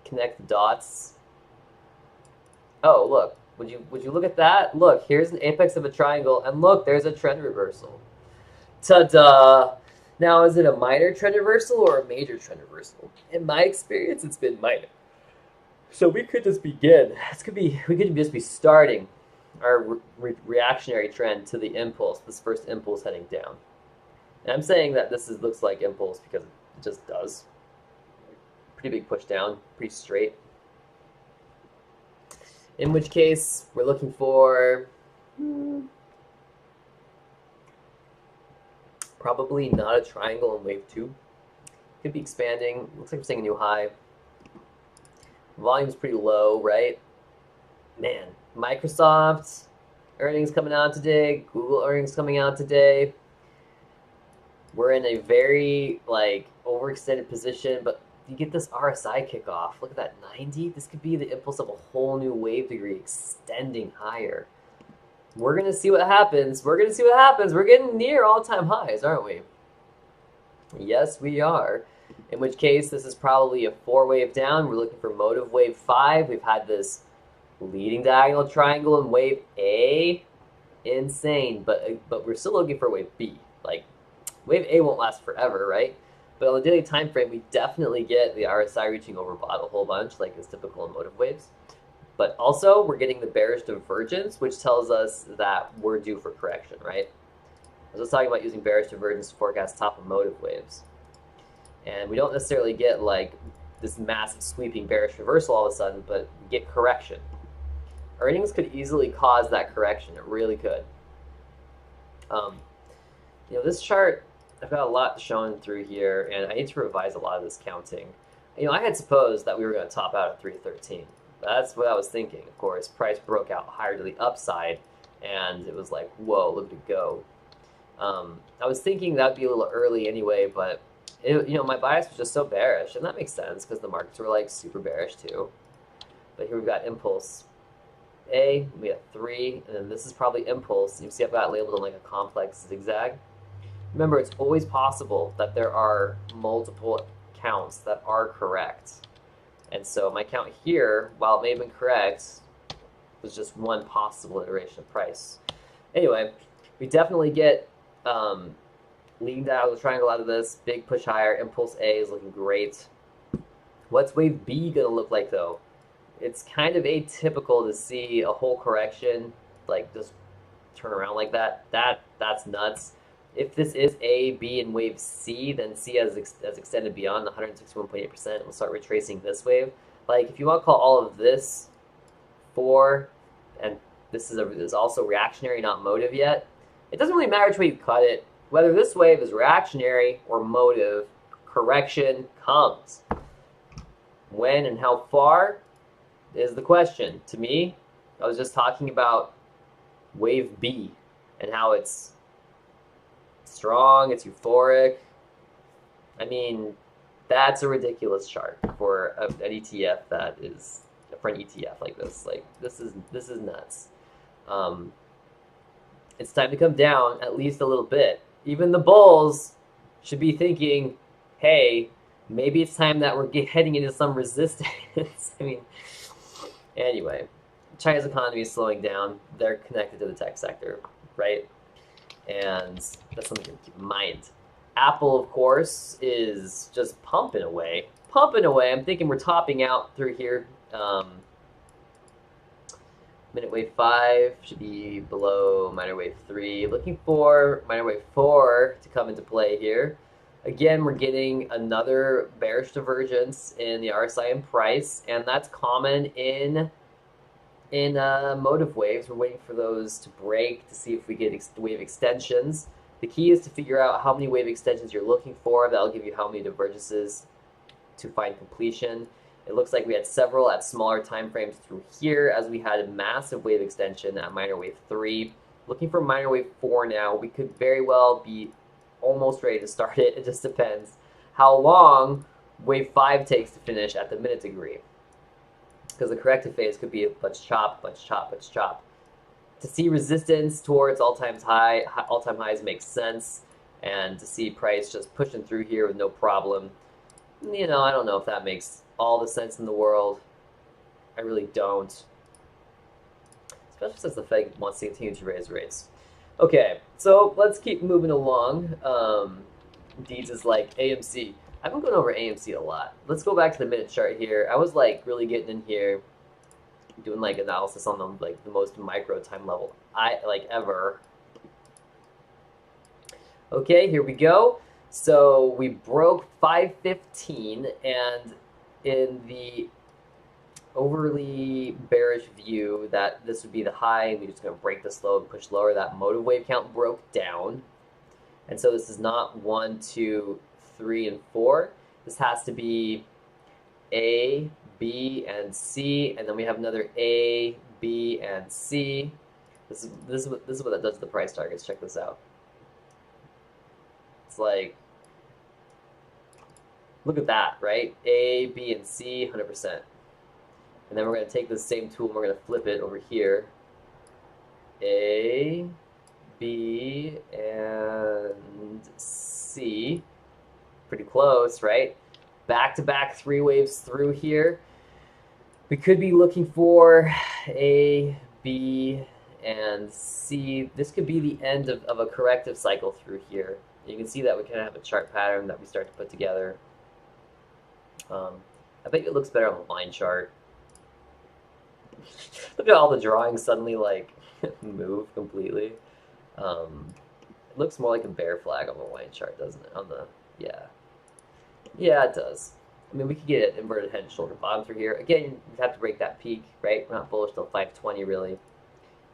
connect the dots. Oh, look. Would you look at that? Look, here's an apex of a triangle, and look, there's a trend reversal. Ta-da! Now, is it a minor trend reversal or a major trend reversal? In my experience, it's been minor. So we could just begin. We could just be starting our reactionary trend to the impulse, this first impulse heading down. And I'm saying that this looks like impulse because it just does. Pretty big push down, pretty straight. In which case, we're looking for probably not a triangle in wave 2. Could be expanding. Looks like we're seeing a new high. Volume's pretty low, right? Man, Microsoft earnings coming out today. Google earnings coming out today. We're in a very overextended position, but you get this RSI kickoff. Look at that, 90. This could be the impulse of a whole new wave degree extending higher. We're gonna see what happens. We're getting near all-time highs, aren't we? Yes, we are. In which case, this is probably a 4-wave down. We're looking for motive wave 5. We've had this leading diagonal triangle in wave A. Insane, but we're still looking for wave B. Wave A won't last forever, right? But on the daily time frame, we definitely get the RSI reaching overbought a whole bunch, like is typical in motive waves. But also, we're getting the bearish divergence, which tells us that we're due for correction, right? I was just talking about using bearish divergence to forecast top of motive waves. And we don't necessarily get this massive sweeping bearish reversal all of a sudden, but we get correction. Earnings could easily cause that correction. It really could. This chart, I've got a lot showing through here, and I need to revise a lot of this counting. I had supposed that we were going to top out at 313. That's what I was thinking, of course. Price broke out higher to the upside, and it was like, whoa, look at it go. I was thinking that would be a little early anyway, but my bias was just so bearish, and that makes sense because the markets were super bearish too. But here we've got impulse A, we have 3, and then this is probably impulse. You see I've got it labeled in a complex zigzag. Remember, it's always possible that there are multiple counts that are correct. And so my count here, while it may have been correct, was just one possible iteration of price. Anyway, we definitely get leading diagonal triangle out of this. Big push higher. Impulse A is looking great. What's wave B going to look like, though? It's kind of atypical to see a whole correction just turn around like that. That's nuts. If this is A, B, and wave C, then C has extended beyond the 161.8%. We'll start retracing this wave. If you want to call all of this 4, and this is also reactionary, not motive yet, it doesn't really matter which way you cut it. Whether this wave is reactionary or motive, correction comes. When and how far is the question. To me, I was just talking about wave B and how it's strong, it's euphoric. I mean, that's a ridiculous chart for an ETF that is for an ETF like this. This is nuts. It's time to come down at least a little bit. Even the bulls should be thinking, hey, maybe it's time that we're heading into some resistance. I mean, anyway, China's economy is slowing down. They're connected to the tech sector, right? And that's something to keep in mind. Apple, of course, is just pumping away. I'm thinking we're topping out through here. Minute wave 5 should be below minor wave 3. Looking for minor wave 4 to come into play here. Again, we're getting another bearish divergence in the RSI and price, and that's common in in motive waves, we're waiting for those to break to see if we get wave extensions. The key is to figure out how many wave extensions you're looking for. That'll give you how many divergences to find completion. It looks like we had several at smaller time frames through here, as we had a massive wave extension at minor wave 3. Looking for minor wave 4 now. We could very well be almost ready to start it. It just depends how long wave 5 takes to finish at the minute degree. Because the corrective phase could be a bunch chop, bunch chop, bunch chop. To see resistance towards all-time highs makes sense, and to see price just pushing through here with no problem, you know, I don't know if that makes all the sense in the world. I really don't. Especially since the Fed wants to continue to raise rates. Okay, so let's keep moving along. Deeds is like AMC. I've been going over AMC a lot. Let's go back to the minute chart here. I was like really getting in here, doing like analysis on the most micro time level ever. Okay, here we go. So we broke 515, and in the overly bearish view that this would be the high, and we're just going to break this low and push lower, that motive wave count broke down. And so this is not 1, 2, 3, and 4. This has to be A, B, and C, and then we have another A, B, and C. This is what that does to the price targets. Check this out. It's like, look at that, right? A, B, and C, 100%. And then we're going to take this same tool and we're going to flip it over here. A, B, and C. Pretty close, right? Back-to-back 3 waves through here. We could be looking for A, B, and C. This could be the end of a corrective cycle through here. You can see that we kind of have a chart pattern that we start to put together. I think it looks better on the line chart. Look at all the drawings suddenly like move completely. It looks more like a bear flag on the line chart, doesn't it? Yeah, it does. I mean, we could get an inverted head and shoulder bottom through here. Again, we have to break that peak, right? We're not bullish till 520 really.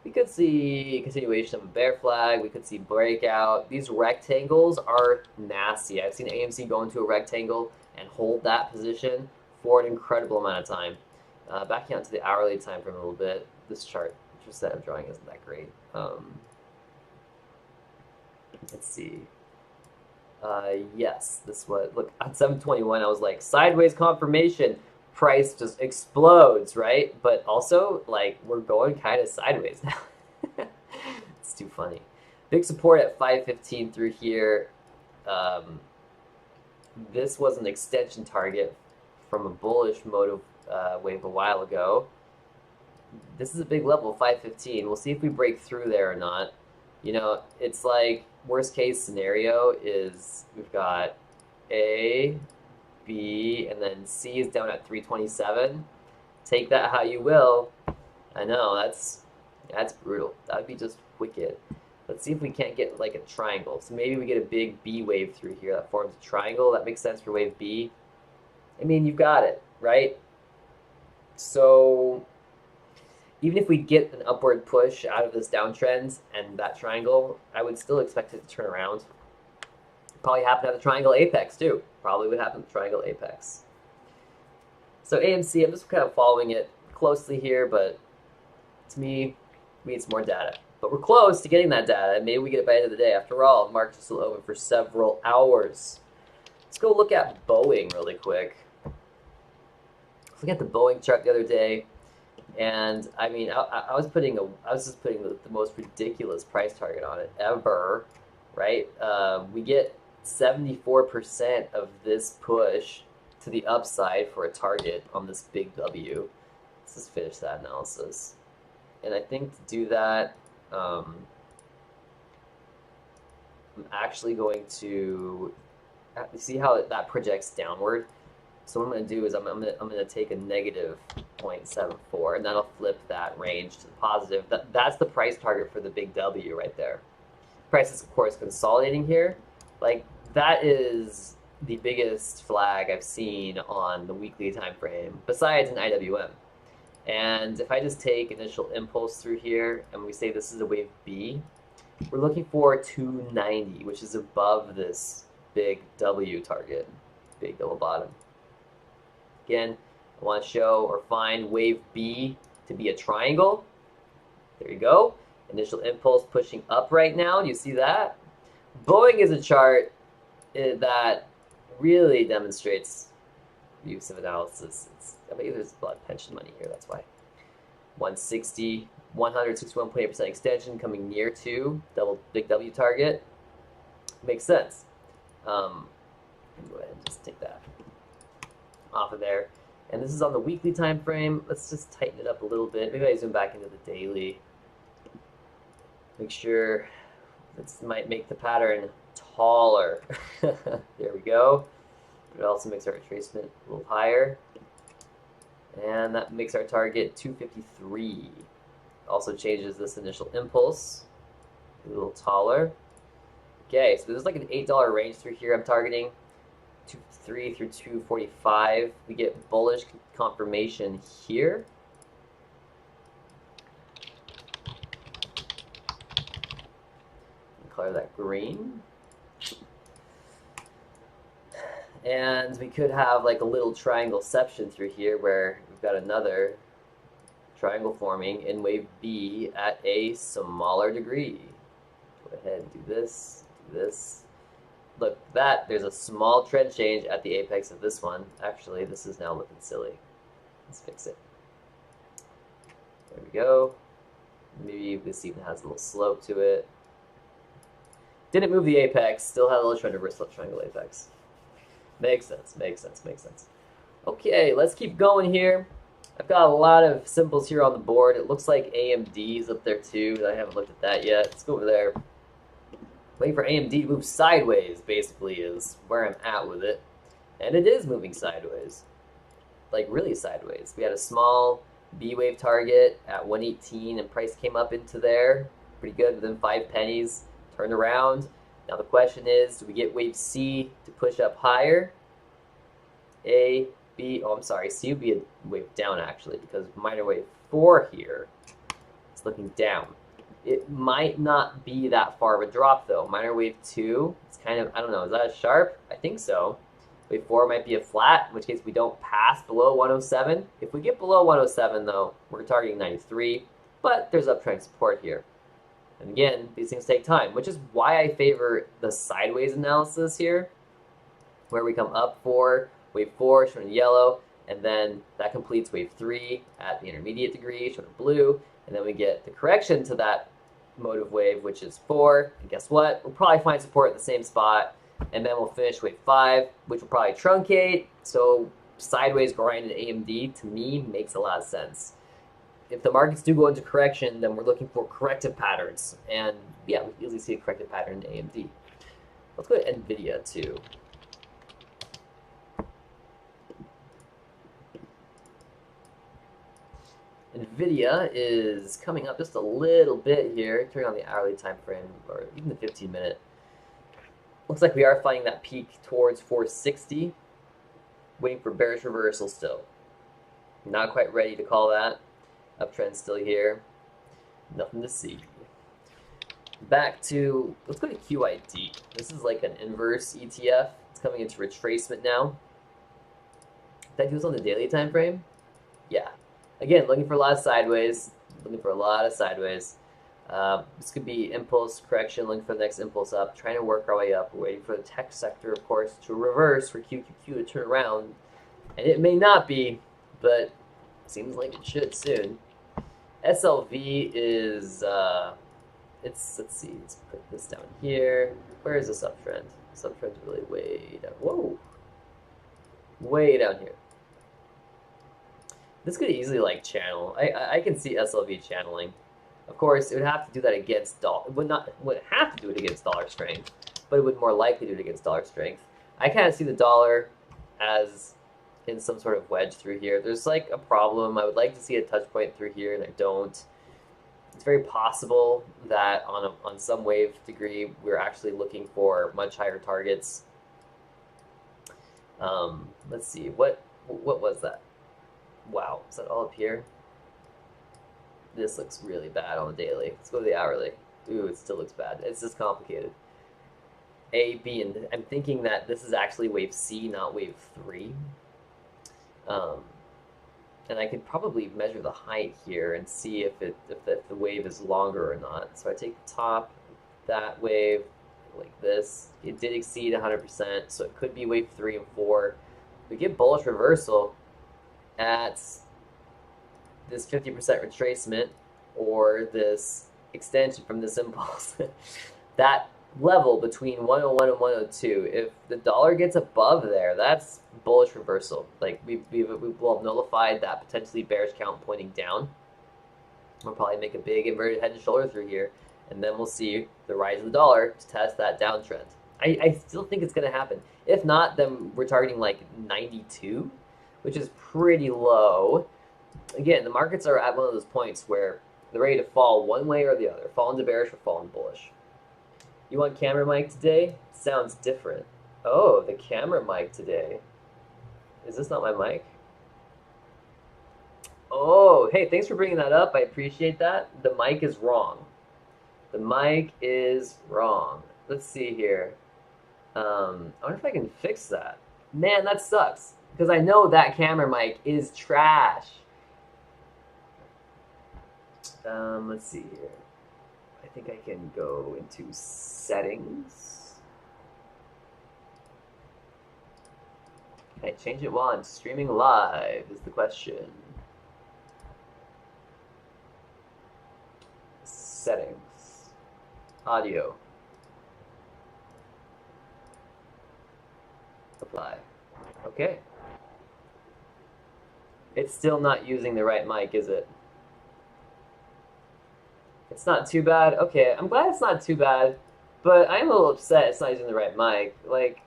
We could see a continuation of a bear flag. We could see breakout. These rectangles are nasty. I've seen AMC go into a rectangle and hold that position for an incredible amount of time. Backing out to the hourly time frame a little bit. This chart, which set of drawing isn't that great. Let's see. Yes, this was, look, at 721, I was like, sideways confirmation. Price just explodes, right? But also, like, we're going kind of sideways now. It's too funny. Big support at 515 through here. This was an extension target from a bullish motive wave a while ago. This is a big level, 515. We'll see if we break through there or not. You know, it's like, worst case scenario is we've got A, B, and then C is down at 327. Take that how you will. I know, that's brutal. That would be just wicked. Let's see if we can't get like a triangle. So maybe we get a big B wave through here that forms a triangle. That makes sense for wave B. I mean, you've got it, right? So even if we get an upward push out of this downtrend and that triangle, I would still expect it to turn around. Probably happen at the triangle apex too. Probably would happen at the triangle apex. So AMC, I'm just kind of following it closely here, but to me, we need some more data. But we're close to getting that data, and maybe we get it by the end of the day. After all, the market's still open for several hours. Let's go look at Boeing really quick. Let's look at the Boeing chart the other day. And I mean, I was just putting the most ridiculous price target on it ever, right? We get 74% of this push to the upside for a target on this big W. Let's just finish that analysis. And I think to do that, I'm actually going to see how that projects downward. So what I'm going to do is I'm going to take a negative 0.74, and that'll flip that range to the positive. That's the price target for the big W right there. Price is, of course, consolidating here. Like, that is the biggest flag I've seen on the weekly time frame, besides an IWM. And if I just take initial impulse through here and we say this is a wave B, we're looking for 290, which is above this big W target, big double bottom. Again, I want to show or find wave B to be a triangle. There you go. Initial impulse pushing up right now. You see that? Boeing is a chart that really demonstrates use of analysis. I mean, there's a lot of pension money here, that's why. 160, 161.8% extension coming near to big W target. Makes sense. Go ahead and just take that off of there. And this is on the weekly time frame. Let's just tighten it up a little bit. Maybe I zoom back into the daily. Make sure this might make the pattern taller. There we go. It also makes our retracement a little higher. And that makes our target 253. Also changes this initial impulse a little taller. Okay, so there's like an $8 range through here I'm targeting. 253 through 245. We get bullish confirmation here. Color that green. And we could have like a little triangleception through here where we've got another triangle forming in wave B at a smaller degree. Go ahead and do this, do this. Look, there's a small trend change at the apex of this one. Actually, this is now looking silly. Let's fix it. There we go. Maybe this even has a little slope to it. Didn't move the apex, still had a little trend reverse left triangle apex. Makes sense, makes sense, makes sense. Okay, let's keep going here. I've got a lot of symbols here on the board. It looks like AMD's up there too. I haven't looked at that yet. Let's go over there. Waiting for AMD to move sideways, basically, is where I'm at with it. And it is moving sideways. Like, really sideways. We had a small B wave target at 118, and price came up into there. Pretty good, within 5 pennies. Turned around. Now the question is, do we get wave C to push up higher? A, B, oh, I'm sorry, C would be a wave down, actually, because minor wave 4 here is looking down. It might not be that far of a drop, though. Minor wave 2, it's kind of, I don't know, is that a sharp? I think so. Wave 4 might be a flat, in which case we don't pass below 107. If we get below 107, though, we're targeting 93, but there's uptrend support here. And again, these things take time, which is why I favor the sideways analysis here, where we come up for wave 4, shown in yellow, and then that completes wave 3 at the intermediate degree, shown in blue, and then we get the correction to that motive wave, which is 4, and guess what? We'll probably find support at the same spot, and then we'll finish wave 5, which will probably truncate, so sideways grind in AMD, to me, makes a lot of sense. If the markets do go into correction, then we're looking for corrective patterns. And yeah, we easily see a corrective pattern in AMD. Let's go to NVIDIA too. NVIDIA is coming up just a little bit here, turning on the hourly time frame, or even the 15-minute. Looks like we are finding that peak towards 460. Waiting for bearish reversal still. Not quite ready to call that. Uptrend still here. Nothing to see. Back to, let's go to QID. This is like an inverse ETF. It's coming into retracement now. Did I do this on the daily time frame? Yeah. Again, looking for a lot of sideways. Looking for a lot of sideways. This could be impulse correction, looking for the next impulse up, trying to work our way up. We're waiting for the tech sector, of course, to reverse, for QQQ to turn around. And it may not be, but seems like it should soon. SLV is, let's see, let's put this down here. Where is this uptrend? This uptrend's really way down. Whoa! Way down here. This could easily like channel. I can see SLV channeling. Of course, it would have to do that against dollar. It wouldn't have to do it against dollar strength, but it would more likely do it against dollar strength. I kind of see the dollar as in some sort of wedge through here. There's like a problem. I would like to see a touch point through here, and I don't. It's very possible that on some wave degree, we're actually looking for much higher targets. Let's see, what was that? Wow, is that all up here? This looks really bad on the daily. Let's go to the hourly. Ooh, it still looks bad. It's just complicated. A, B, and I'm thinking that this is actually wave C, not wave 3. And I could probably measure the height here and see if the wave is longer or not. So I take the top, that wave, like this. It did exceed 100%, so it could be wave 3 and 4. We get bullish reversal at this 50% retracement or this extension from this impulse. That level between 101 and 102, if the dollar gets above there, that's bullish reversal. Like we will have nullified that potentially bearish count pointing down. We'll probably make a big inverted head and shoulder through here, and then we'll see the rise of the dollar to test that downtrend. I still think it's going to happen. If not, then we're targeting like 92, which is pretty low. Again, the markets are at one of those points where they're ready to fall one way or the other, fall into bearish or fall into bullish. You want camera mic today? Sounds different. Oh, the camera mic today. Is this not my mic? Oh, hey, thanks for bringing that up. I appreciate that. The mic is wrong. The mic is wrong. Let's see here. I wonder if I can fix that. Man, that sucks. Because I know that camera mic is trash. Let's see here. I think I can go into settings. Can I change it while I'm streaming live is the question. Settings. Audio. Apply. Okay. It's still not using the right mic, is it? It's not too bad. Okay, I'm glad it's not too bad, but I'm a little upset it's not using the right mic. Like,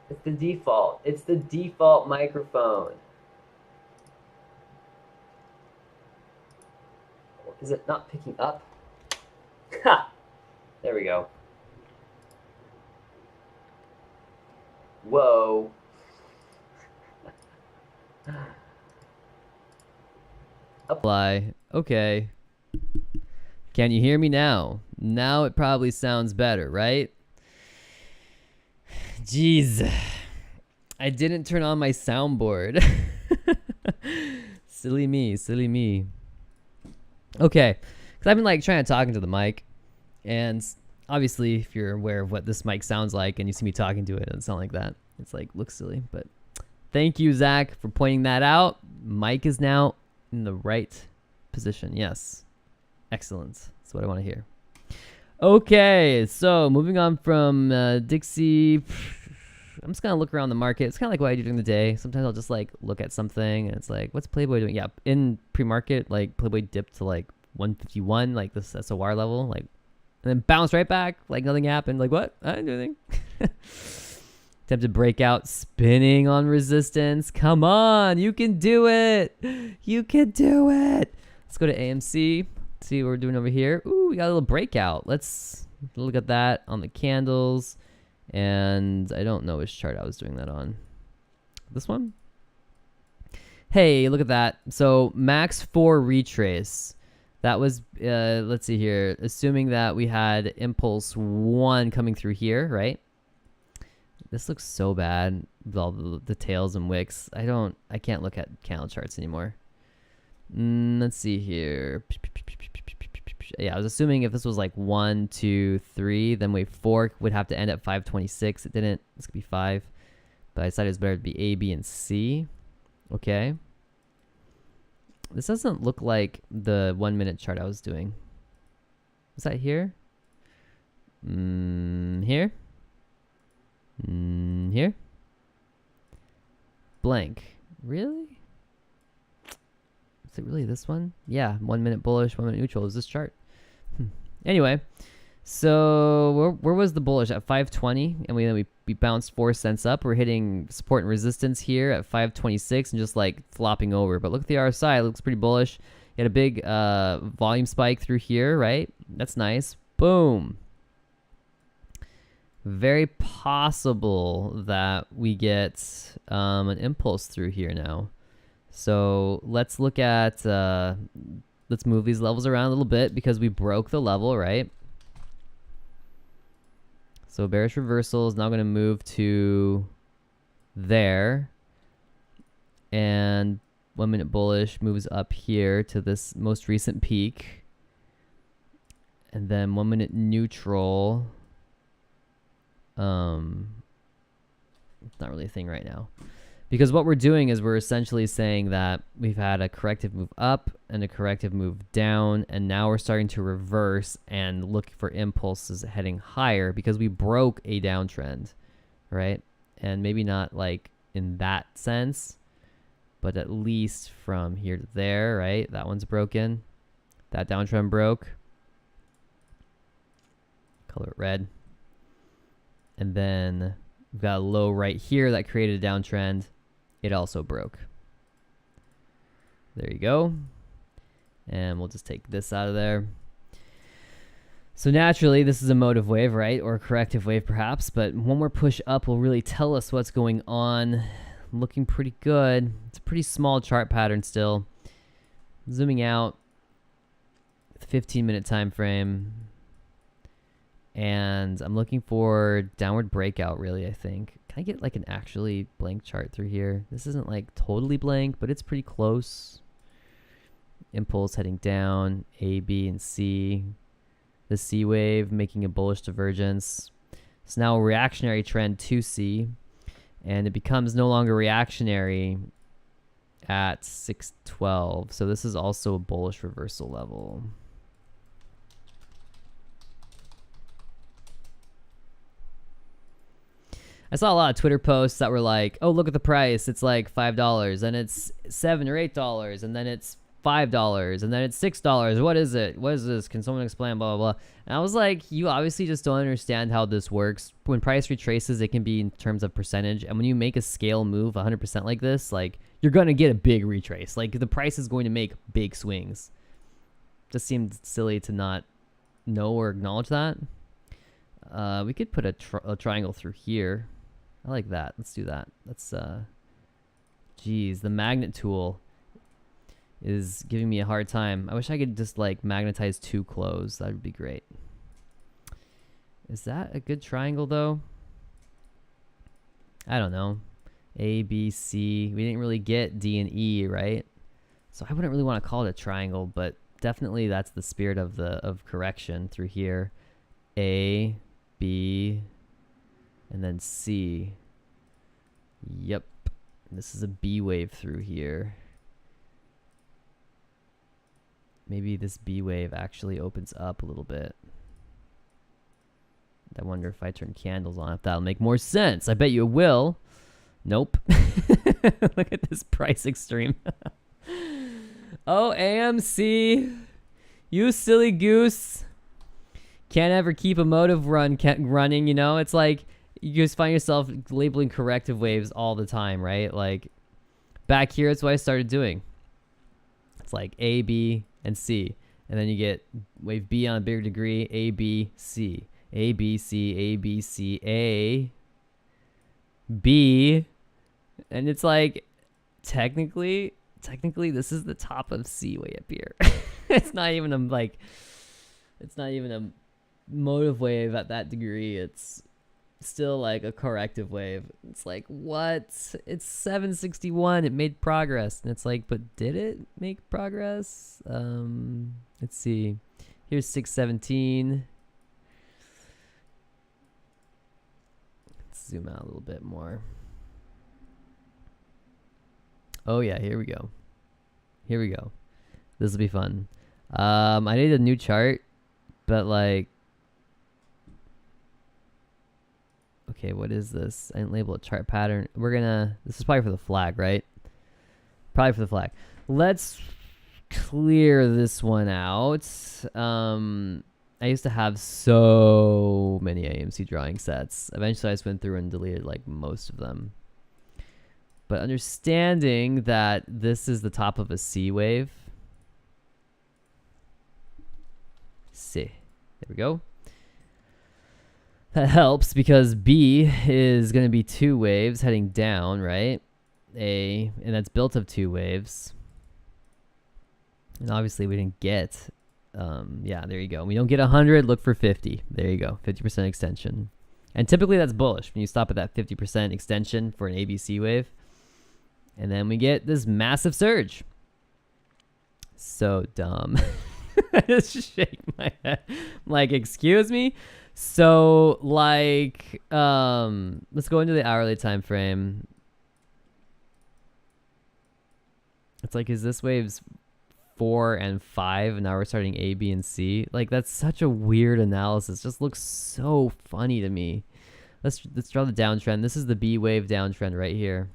it's the default. It's the default microphone. Is it not picking up? Ha! There we go. Whoa. Apply. Okay. Can you hear me now? Now it probably sounds better, right? Jeez. I didn't turn on my soundboard. Silly me, silly me. Okay. Because I've been like trying to talk into the mic. And obviously, if you're aware of what this mic sounds like and you see me talking to it, it doesn't sound like that. It's like, looks silly. But thank you, Zach, for pointing that out. Mic is now in the right position. Yes. Excellent. That's what I want to hear. Okay, so moving on from Dixie. I'm just going to look around the market. It's kind of like what I do during the day. Sometimes I'll just like look at something and it's like, what's Playboy doing? Yeah, in pre-market, like Playboy dipped to like 151, like this SOR level, like, and then bounced right back, like nothing happened. Like, what? I didn't do anything. Attempted breakout, spinning on resistance. Come on, you can do it. You can do it. Let's go to AMC. See what we're doing over here. Ooh, we got a little breakout. Let's look at that on the candles. And I don't know which chart I was doing that on. This one? Hey, look at that. So max 4 retrace. That was, let's see here. Assuming that we had impulse 1 coming through here, right? This looks so bad with all the tails and wicks. I can't look at candle charts anymore. Let's see here. Yeah, I was assuming if this was like 1, 2, 3, then wave 4 would have to end at 526. It didn't. This could be 5. But I decided it's better to be A, B, and C. Okay. This doesn't look like the 1 minute chart I was doing. Is that here? Here? Here? Blank. Really? Is it really this one? Yeah, 1 minute bullish, 1 minute neutral is this chart. Anyway, so where was the bullish? At 520, and we bounced 4 cents up. We're hitting support and resistance here at 526 and just like flopping over. But look at the RSI, it looks pretty bullish. You had a big volume spike through here, right? That's nice. Boom. Very possible that we get an impulse through here now. So let's look at let's move these levels around a little bit because we broke the level, right? So bearish reversal is now going to move to there. And 1 minute bullish moves up here to this most recent peak. And then 1 minute neutral. It's not really a thing right now. Because what we're doing is we're essentially saying that we've had a corrective move up and a corrective move down, and now we're starting to reverse and look for impulses heading higher because we broke a downtrend, right? And maybe not like in that sense, but at least from here to there, right? That one's broken. That downtrend broke. Color it red. And then we've got a low right here that created a downtrend. It also broke. There you go. And we'll just take this out of there. So naturally, this is a motive wave, right? Or a corrective wave perhaps. But one more push up will really tell us what's going on. Looking pretty good. It's a pretty small chart pattern still. Zooming out. 15-minute time frame. And I'm looking for downward breakout, really, I think. Can I get like an actually blank chart through here? This isn't like totally blank, but it's pretty close. Impulse heading down, A, B, and C. The C wave making a bullish divergence. It's now a reactionary trend to C. And it becomes no longer reactionary at 612. So this is also a bullish reversal level. I saw a lot of Twitter posts that were like, oh, look at the price. It's like $5 and it's $7 or $8 and then it's $5 and then it's $6. What is it? What is this? Can someone explain? Blah, blah, blah. And I was like, you obviously just don't understand how this works. When price retraces, it can be in terms of percentage. And when you make a scale move 100% like this, like you're going to get a big retrace. Like the price is going to make big swings. Just seemed silly to not know or acknowledge that. We could put a triangle through here. I like that. Let's do that. Let's, geez, the magnet tool is giving me a hard time. I wish I could just like magnetize two close. That would be great. Is that a good triangle though? I don't know. A, B, C. We didn't really get D and E, right? So I wouldn't really want to call it a triangle, but definitely that's the spirit of correction through here. A, B, and then C. Yep. This is a B wave through here. Maybe this B wave actually opens up a little bit. I wonder if I turn candles on, if that'll make more sense. I bet you it will. Nope. Look at this price extreme. Oh, AMC. You silly goose. Can't ever keep a motive running, you know? It's like you just find yourself labeling corrective waves all the time, right? Like back here, that's what I started doing. It's like A, B, and C. And then you get wave B on a bigger degree, A, B, C. A, B, C, A, B, C, A, B. And it's like, technically, this is the top of C way up here. It's not even a motive wave at that degree. It's still like a corrective wave. It's like, what? It's 761. It made progress. And it's like, but did it make progress? Let's see. Here's 617. Let's zoom out a little bit more. Oh yeah, here we go. Here we go. This will be fun. I need a new chart, but like, okay, what is this? I didn't label a chart pattern. This is probably for the flag, right? Probably for the flag. Let's clear this one out. I used to have so many AMC drawing sets. Eventually I just went through and deleted like most of them. But understanding that this is the top of a C wave. C. There we go. That helps because B is going to be two waves heading down, right? And that's built of two waves. And obviously we didn't get, yeah, there you go. We don't get 100, look for 50. There you go, 50% extension. And typically that's bullish when you stop at that 50% extension for an ABC wave. And then we get this massive surge. So dumb. I just shake my head. I'm like, excuse me? So like, let's go into the hourly time frame. It's like, is this wave's 4 and 5 and now we're starting A, B, and C? Like, that's such a weird analysis. Just looks so funny to me. Let's draw the downtrend. This is the B wave downtrend right here.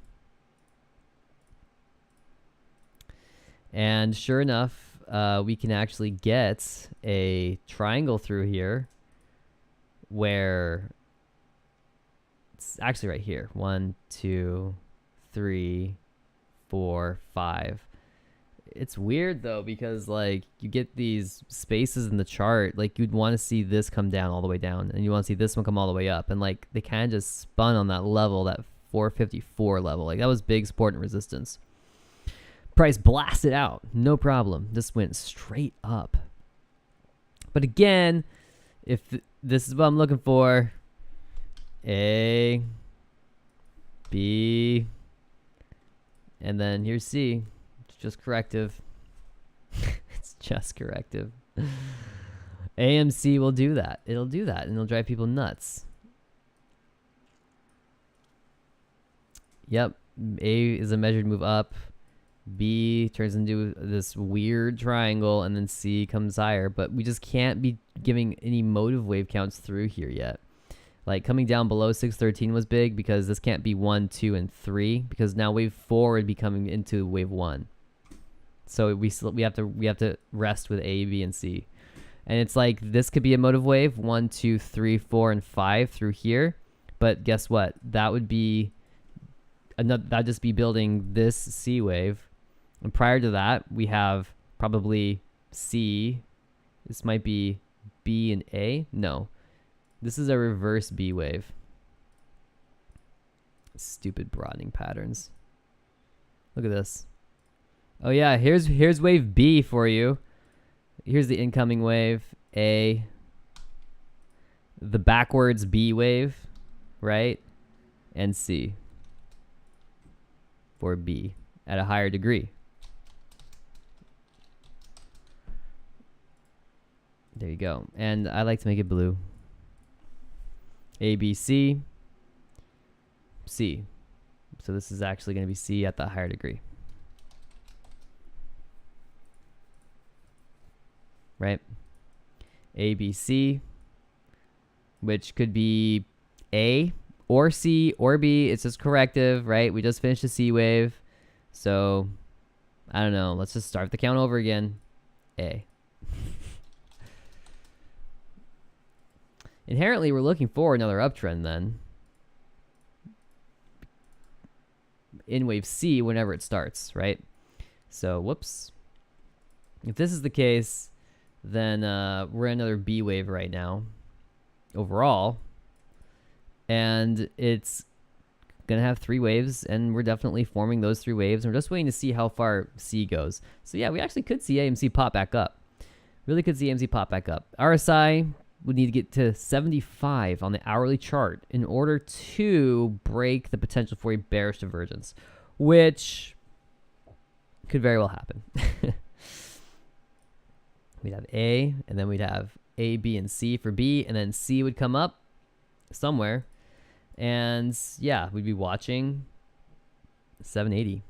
And sure enough, we can actually get a triangle through here where it's actually right here. 1, 2, 3, 4, 5. It's weird though, because like you get these spaces in the chart, like you'd want to see this come down all the way down and you want to see this one come all the way up, and like they kind of just spun on that level, that 454 level. Like that was big support and resistance. Price blasted out, no problem. This went straight up. But again, if this is what I'm looking for, A, B, and then here's C. It's just corrective. It's just corrective. AMC will do that. It'll do that, and it'll drive people nuts. Yep, A is a measured move up. B turns into this weird triangle, and then C comes higher. But we just can't be giving any motive wave counts through here yet. Like coming down below 613 was big because this can't be 1, 2, and 3, because now wave 4 would be coming into wave 1. So we have to rest with A, B, and C. And it's like this could be a motive wave 1, 2, 3, 4, and 5 through here. But guess what? That would be another. That'd just be building this C wave. And prior to that, we have probably C. This might be B and A. No. This is a reverse B wave. Stupid broadening patterns. Look at this. Oh yeah, here's wave B for you. Here's the incoming wave, A. The backwards B wave, right? And C for B at a higher degree. There you go. And I like to make it blue. A, B, C, C. So this is actually going to be C at the higher degree. Right? A, B, C, which could be A or C or B. It's just corrective, right? We just finished a C wave. So, I don't know. Let's just start the count over again. A. Inherently, we're looking for another uptrend then in wave C whenever it starts, right? So, whoops. If this is the case, then we're in another B wave right now overall. And it's going to have 3 waves, and we're definitely forming those 3 waves. And we're just waiting to see how far C goes. So, yeah, we actually could see AMC pop back up. Really could see AMC pop back up. RSI would need to get to 75 on the hourly chart in order to break the potential for a bearish divergence, which could very well happen. We'd have A, and then we'd have A, B, and C for B, and then C would come up somewhere. And yeah, we'd be watching 780.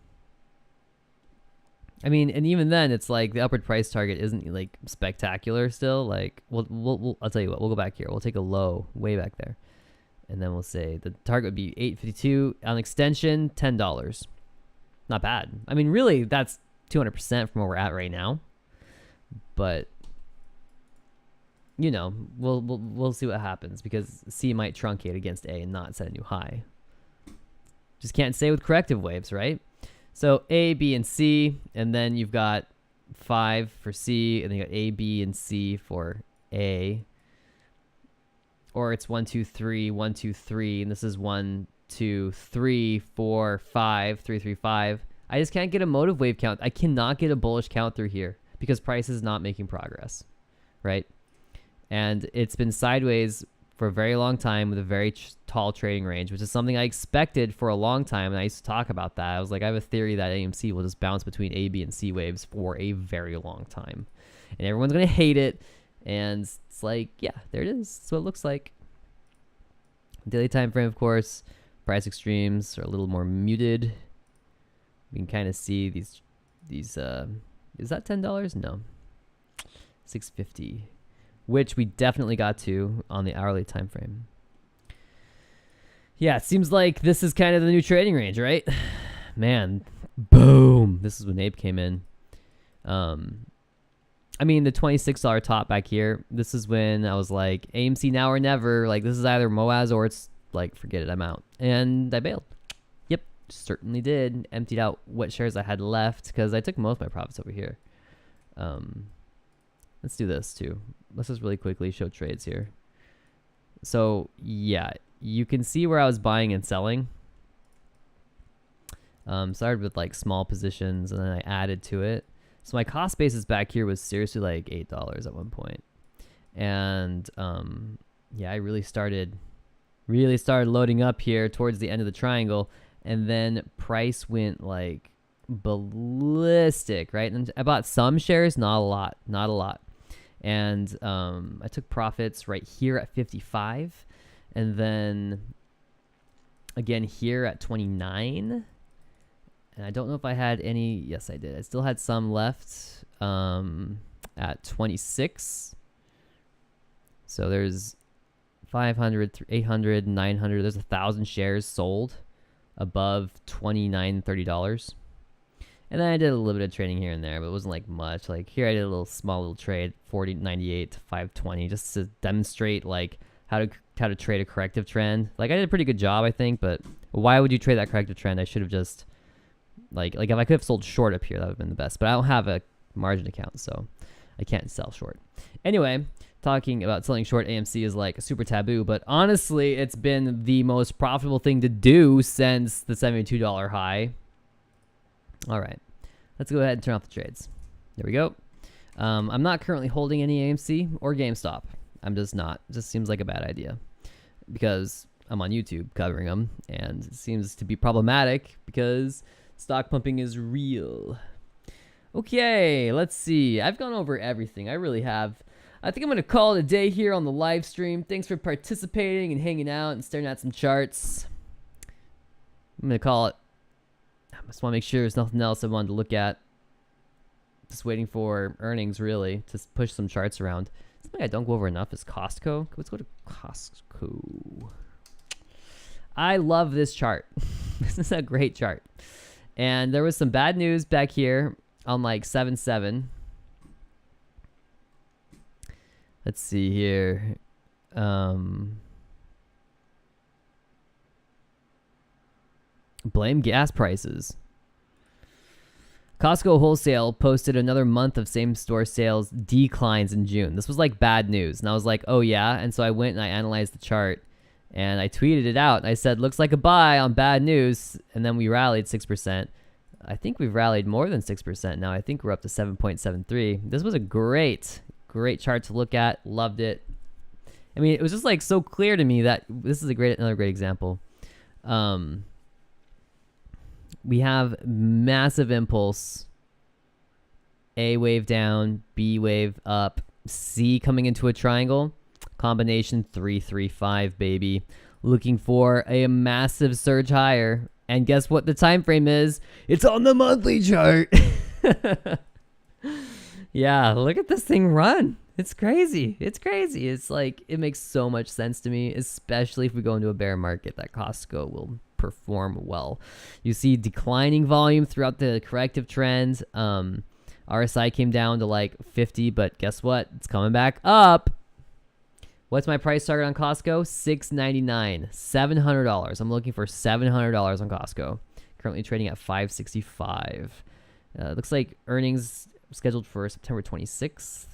I mean, and even then, it's like the upward price target isn't like spectacular still. Like, we'll I'll tell you what, we'll go back here. We'll take a low way back there. And then we'll say the target would be 852 on extension, $10. Not bad. I mean, really, that's 200% from where we're at right now. But, you know, we'll see what happens, because C might truncate against A and not set a new high. Just can't say with corrective waves, right? So A, B, and C, and then you've got 5 for C, and then you got A, B, and C for A. Or it's 1, 2, 3, 1, 2, 3, and this is 1, 2, 3, 4, 5, 3, 3, 5. I just can't get a motive wave count. I cannot get a bullish count through here. because price is not making progress, right? And it's been sideways for a very long time with a very tall trading range, which is something I expected for a long time. And I used to talk about that. I was like, I have a theory that AMC will just bounce between A, B, and C waves for a very long time. And everyone's going to hate it. And it's like, yeah, there it is. That's what it looks like. Daily time frame, of course. Price extremes are a little more muted. We can kind of see these is that $10? No. $6.50. Which we definitely got to on the hourly time frame. Yeah, it seems like this is kind of the new trading range, right? Man, boom. This is when Ape came in. I mean, the $26 top back here, this is when I was like, AMC now or never. Like, this is either MOAS or it's like, forget it, I'm out. And I bailed. Yep, certainly did. Emptied out what shares I had left because I took most of my profits over here. Let's do this too. Let's just really quickly show trades here. So yeah, you can see where I was buying and selling. Started with like small positions and then I added to it. So my cost basis back here was seriously like $8 at one point. And yeah, I really started loading up here towards the end of the triangle, and then price went like ballistic, right? And I bought some shares, not a lot. And I took profits right here at 55, and then again here at 29. And I don't know if I had any. Yes, I did. I still had some left at 26. So there's 500, 800, 900. There's 1,000 shares sold above $29, $30. And then I did a little bit of trading here and there, but it wasn't like much. Like here I did a small little trade, 40.98 to 520, just to demonstrate like how to trade a corrective trend. Like I did a pretty good job, I think, but why would you trade that corrective trend? I should have just like if I could have sold short up here, that would have been the best. But I don't have a margin account, so I can't sell short. Anyway, talking about selling short AMC is like super taboo, but honestly, it's been the most profitable thing to do since the $72 high. All right, let's go ahead and turn off the trades. There we go. I'm not currently holding any AMC or GameStop. I'm just not. It just seems like a bad idea because I'm on YouTube covering them, and it seems to be problematic because stock pumping is real. Okay, let's see. I've gone over everything. I really have. I think I'm going to call it a day here on the live stream. Thanks for participating and hanging out and staring at some charts. I'm going to call it. I just want to make sure there's nothing else I wanted to look at. Just waiting for earnings, really, to push some charts around. Something I don't go over enough is Costco. Let's go to Costco. I love this chart. This is a great chart. And there was some bad news back here on like 7-7. Let's see here. Blame gas prices. Costco wholesale posted another month of same-store sales declines in June. This was like bad news. And I was like, oh yeah. And so I went and I analyzed the chart and I tweeted it out. I said, looks like a buy on bad news. And then we rallied 6%. I think we've rallied more than 6% now. I think we're up to 7.73. This was a great chart to look at. Loved it. I mean, it was just like so clear to me that this is another great example. We have massive impulse. A wave down, B wave up, C coming into a triangle. Combination 3-3-5, baby. Looking for a massive surge higher. And guess what the time frame is? It's on the monthly chart. Yeah, look at this thing run. It's crazy. It's crazy. It's like, it makes so much sense to me, especially if we go into a bear market, that Costco will perform well. You see declining volume throughout the corrective trend. RSI came down to like 50, but guess what? It's coming back up. What's my price target on Costco? $6.99, $700. I'm looking for $700 on Costco. Currently trading at $5.65. Looks like earnings scheduled for September 26th.